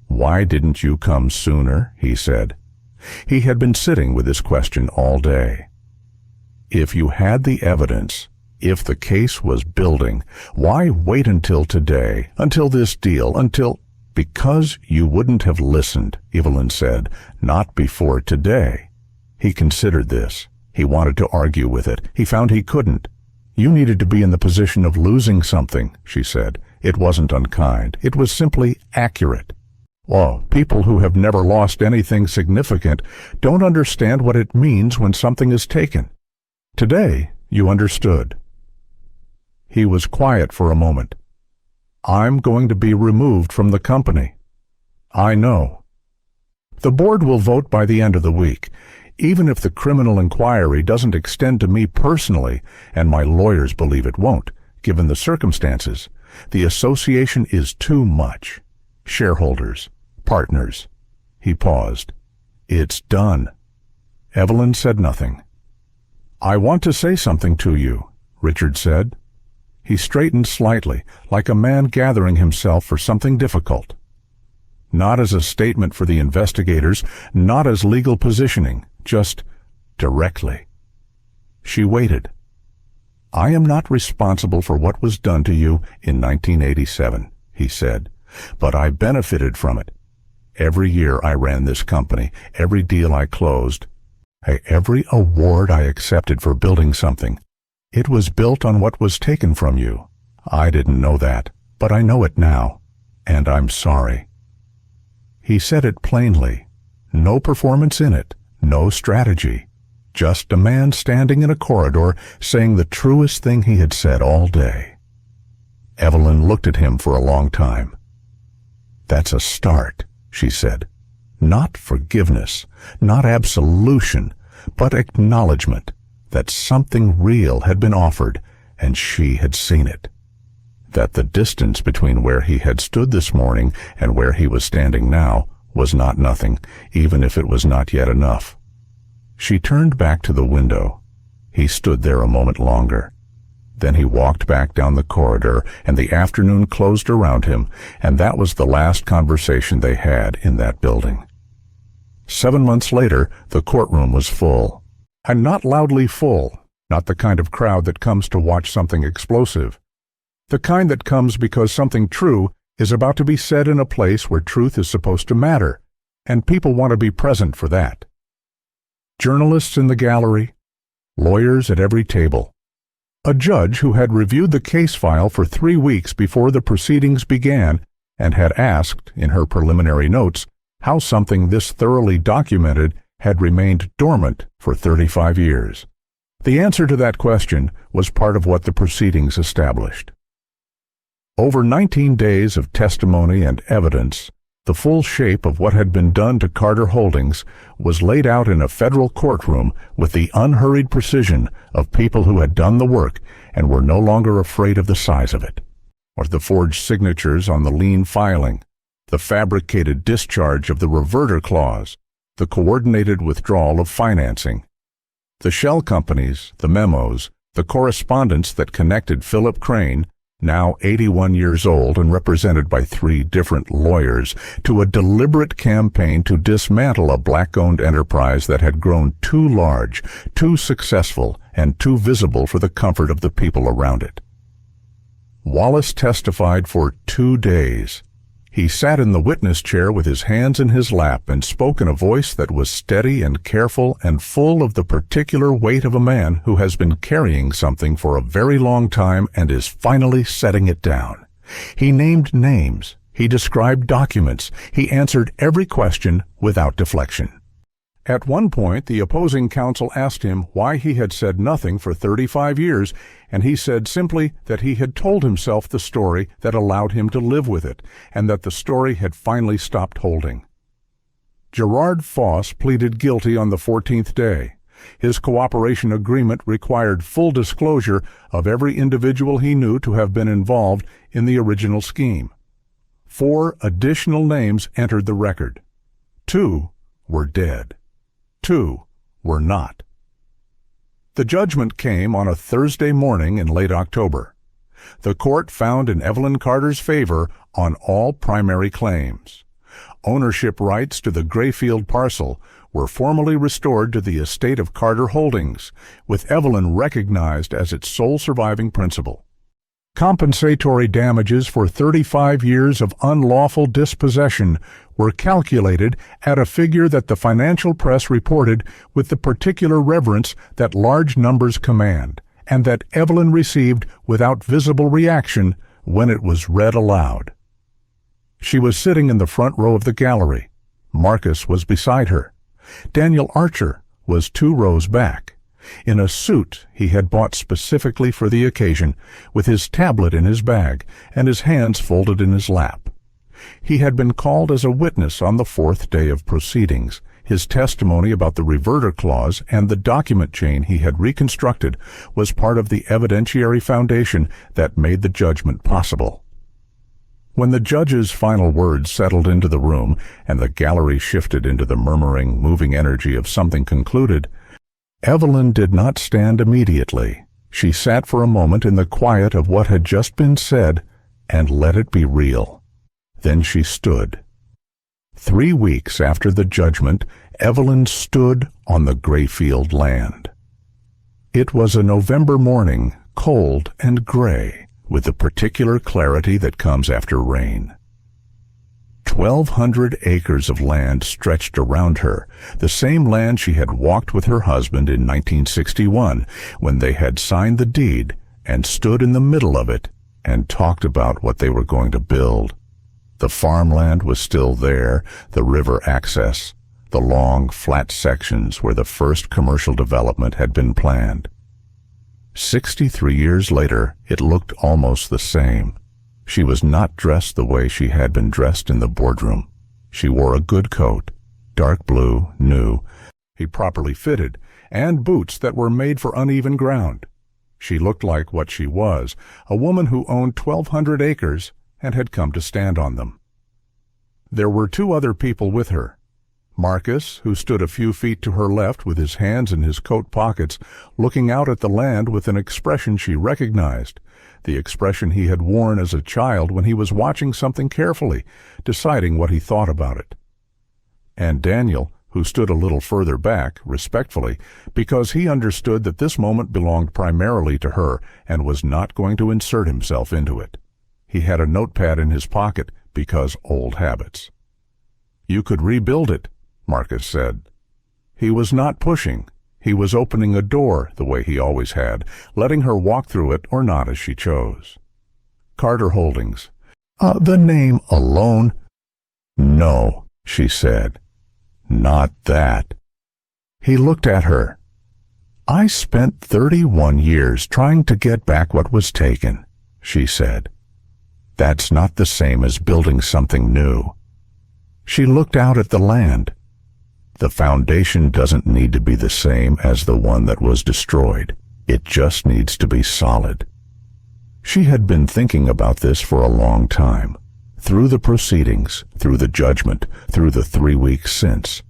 "Why didn't you come sooner?" he said. He had been sitting with this question all day. If you had the evidence, if the case was building, why wait until today, until this deal, until... "Because you wouldn't have listened," Evelyn said, "not before today." He considered this. He wanted to argue with it. He found he couldn't. "You needed to be in the position of losing something," she said. It wasn't unkind. It was simply accurate. Well, people who have never lost anything significant don't understand what it means when something is taken. Today, you understood. He was quiet for a moment. I'm going to be removed from the company. I know. The board will vote by the end of the week. Even if the criminal inquiry doesn't extend to me personally, and my lawyers believe it won't, given the circumstances, the association is too much. Shareholders, partners. He paused. It's done. Evelyn said nothing. I want to say something to you, Richard said. He straightened slightly, like a man gathering himself for something difficult. Not as a statement for the investigators, not as legal positioning, just directly. She waited. I am not responsible for what was done to you in 1987, he said, but I benefited from it. Every year I ran this company, every deal I closed, every award I accepted for building something. It was built on what was taken from you. I didn't know that, but I know it now, and I'm sorry. He said it plainly. No performance in it, no strategy. Just a man standing in a corridor saying the truest thing he had said all day. Evelyn looked at him for a long time. That's a start, she said. Not forgiveness, not absolution, but acknowledgement that something real had been offered and she had seen it. That the distance between where he had stood this morning and where he was standing now was not nothing, even if it was not yet enough. She turned back to the window. He stood there a moment longer. Then he walked back down the corridor, and the afternoon closed around him, and that was the last conversation they had in that building. 7 months later, the courtroom was full. And not loudly full, not the kind of crowd that comes to watch something explosive. The kind that comes because something true is about to be said in a place where truth is supposed to matter, and people want to be present for that. Journalists in the gallery, lawyers at every table. A judge who had reviewed the case file for 3 weeks before the proceedings began and had asked, in her preliminary notes, how something this thoroughly documented had remained dormant for 35 years. The answer to that question was part of what the proceedings established. Over 19 days of testimony and evidence, the full shape of what had been done to Carter Holdings was laid out in a federal courtroom with the unhurried precision of people who had done the work and were no longer afraid of the size of it, or the forged signatures on the lien filing, the fabricated discharge of the reverter clause, the coordinated withdrawal of financing, the shell companies, the memos, the correspondence that connected Philip Crane, now 81 years old and represented by 3 different lawyers, to a deliberate campaign to dismantle a black-owned enterprise that had grown too large, too successful, and too visible for the comfort of the people around it. Wallace testified for 2 days. He sat in the witness chair with his hands in his lap and spoke in a voice that was steady and careful and full of the particular weight of a man who has been carrying something for a very long time and is finally setting it down. He named names. He described documents. He answered every question without deflection. At one point, the opposing counsel asked him why he had said nothing for 35 years, and he said simply that he had told himself the story that allowed him to live with it, and that the story had finally stopped holding. Gerard Foss pleaded guilty on the 14th day. His cooperation agreement required full disclosure of every individual he knew to have been involved in the original scheme. 4 additional names entered the record. 2 were dead. 2 were not. The judgment came on a Thursday morning in late October. The court found in Evelyn Carter's favor on all primary claims. Ownership rights to the Grayfield parcel were formally restored to the estate of Carter Holdings, with Evelyn recognized as its sole surviving principal. Compensatory damages for 35 years of unlawful dispossession were calculated at a figure that the financial press reported with the particular reverence that large numbers command, and that Evelyn received without visible reaction when it was read aloud. She was sitting in the front row of the gallery. Marcus was beside her. Daniel Archer was 2 rows back. in a suit he had bought specifically for the occasion, with his tablet in his bag and his hands folded in his lap. He had been called as a witness on the fourth day of proceedings. His testimony about the reverter clause and the document chain he had reconstructed was part of the evidentiary foundation that made the judgment possible. When the judge's final words settled into the room and the gallery shifted into the murmuring, moving energy of something concluded, Evelyn did not stand immediately. She sat for a moment in the quiet of what had just been said and let it be real. Then she stood. 3 weeks after the judgment, Evelyn stood on the Grayfield land. It was a November morning, cold and gray, with the particular clarity that comes after rain. 1,200 acres of land stretched around her, the same land she had walked with her husband in 1961, when they had signed the deed and stood in the middle of it and talked about what they were going to build. The farmland was still there, the river access, the long, flat sections where the first commercial development had been planned. 63 years later, it looked almost the same. She was not dressed the way she had been dressed in the boardroom. She wore a good coat, dark blue, new, properly fitted, and boots that were made for uneven ground. She looked like what she was, a woman who owned 1,200 acres and had come to stand on them. There were 2 other people with her. Marcus, who stood a few feet to her left with his hands in his coat pockets, looking out at the land with an expression she recognized, the expression he had worn as a child when he was watching something carefully, deciding what he thought about it. And Daniel, who stood a little further back, respectfully, because he understood that this moment belonged primarily to her and was not going to insert himself into it. He had a notepad in his pocket because old habits. "You could rebuild it," Marcus said. He was not pushing. He was opening a door the way he always had, letting her walk through it or not as she chose. Carter Holdings. The name alone? No, she said. Not that. He looked at her. I spent 31 years trying to get back what was taken, she said. That's not the same as building something new. She looked out at the land. The foundation doesn't need to be the same as the one that was destroyed. It just needs to be solid. She had been thinking about this for a long time, through the proceedings, through the judgment, through the 3 weeks since.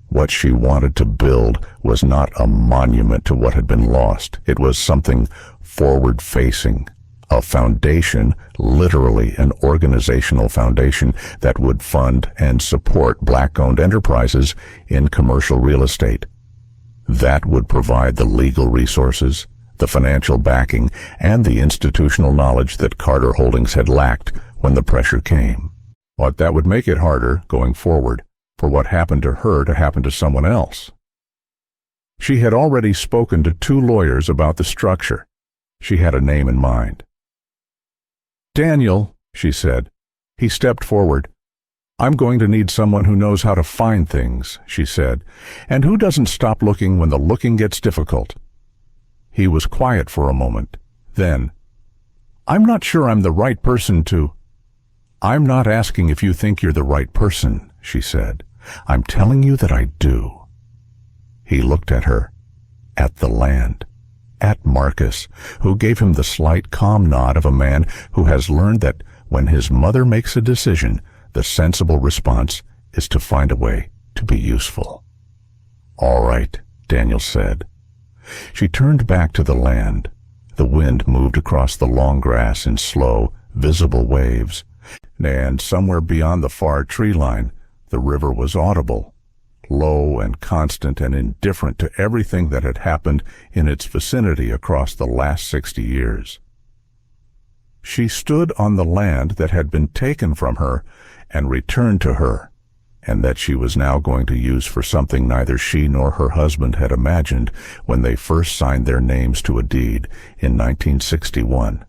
What she wanted to build was not a monument to what had been lost. It was something forward-facing, a foundation, literally an organizational foundation that would fund and support Black-owned enterprises in commercial real estate. That would provide the legal resources, the financial backing, and the institutional knowledge that Carter Holdings had lacked when the pressure came. But that would make it harder, going forward, for what happened to her to happen to someone else. She had already spoken to 2 lawyers about the structure. She had a name in mind. Daniel, she said. He stepped forward. I'm going to need someone who knows how to find things, she said, and who doesn't stop looking when the looking gets difficult. He was quiet for a moment. Then, I'm not sure I'm the right person to... I'm not asking if you think you're the right person, she said. I'm telling you that I do. He looked at her, at the land, at Marcus, who gave him the slight calm nod of a man who has learned that when his mother makes a decision, the sensible response is to find a way to be useful. All right, Daniel said. She turned back to the land. The wind moved across the long grass in slow, visible waves, and somewhere beyond the far tree line, the river was audible, low and constant and indifferent to everything that had happened in its vicinity across the last 60 years. She stood on the land that had been taken from her and returned to her, and that she was now going to use for something neither she nor her husband had imagined when they first signed their names to a deed in 1961.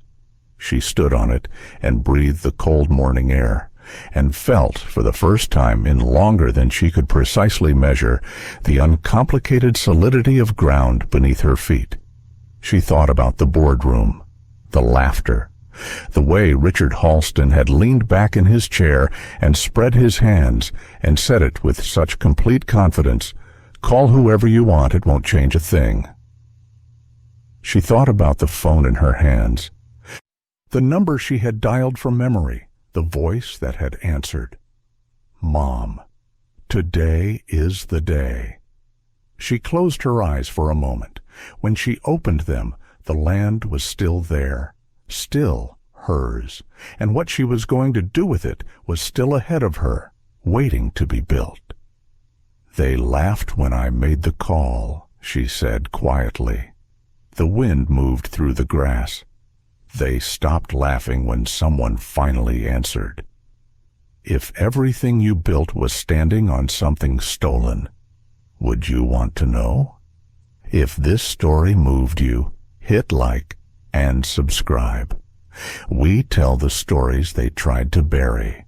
She stood on it and breathed the cold morning air, and felt, for the first time in longer than she could precisely measure, the uncomplicated solidity of ground beneath her feet. She thought about the boardroom, the laughter, the way Richard Halston had leaned back in his chair and spread his hands and said it with such complete confidence, "Call whoever you want, it won't change a thing." She thought about the phone in her hands, the number she had dialed from memory, the voice that had answered. Mom, today is the day. She closed her eyes for a moment. When she opened them, the land was still there, still hers, and what she was going to do with it was still ahead of her, waiting to be built. "They laughed when I made the call," she said quietly. The wind moved through the grass. They stopped laughing when someone finally answered. "If everything you built was standing on something stolen, would you want to know? If this story moved you, hit like and subscribe. We tell the stories they tried to bury.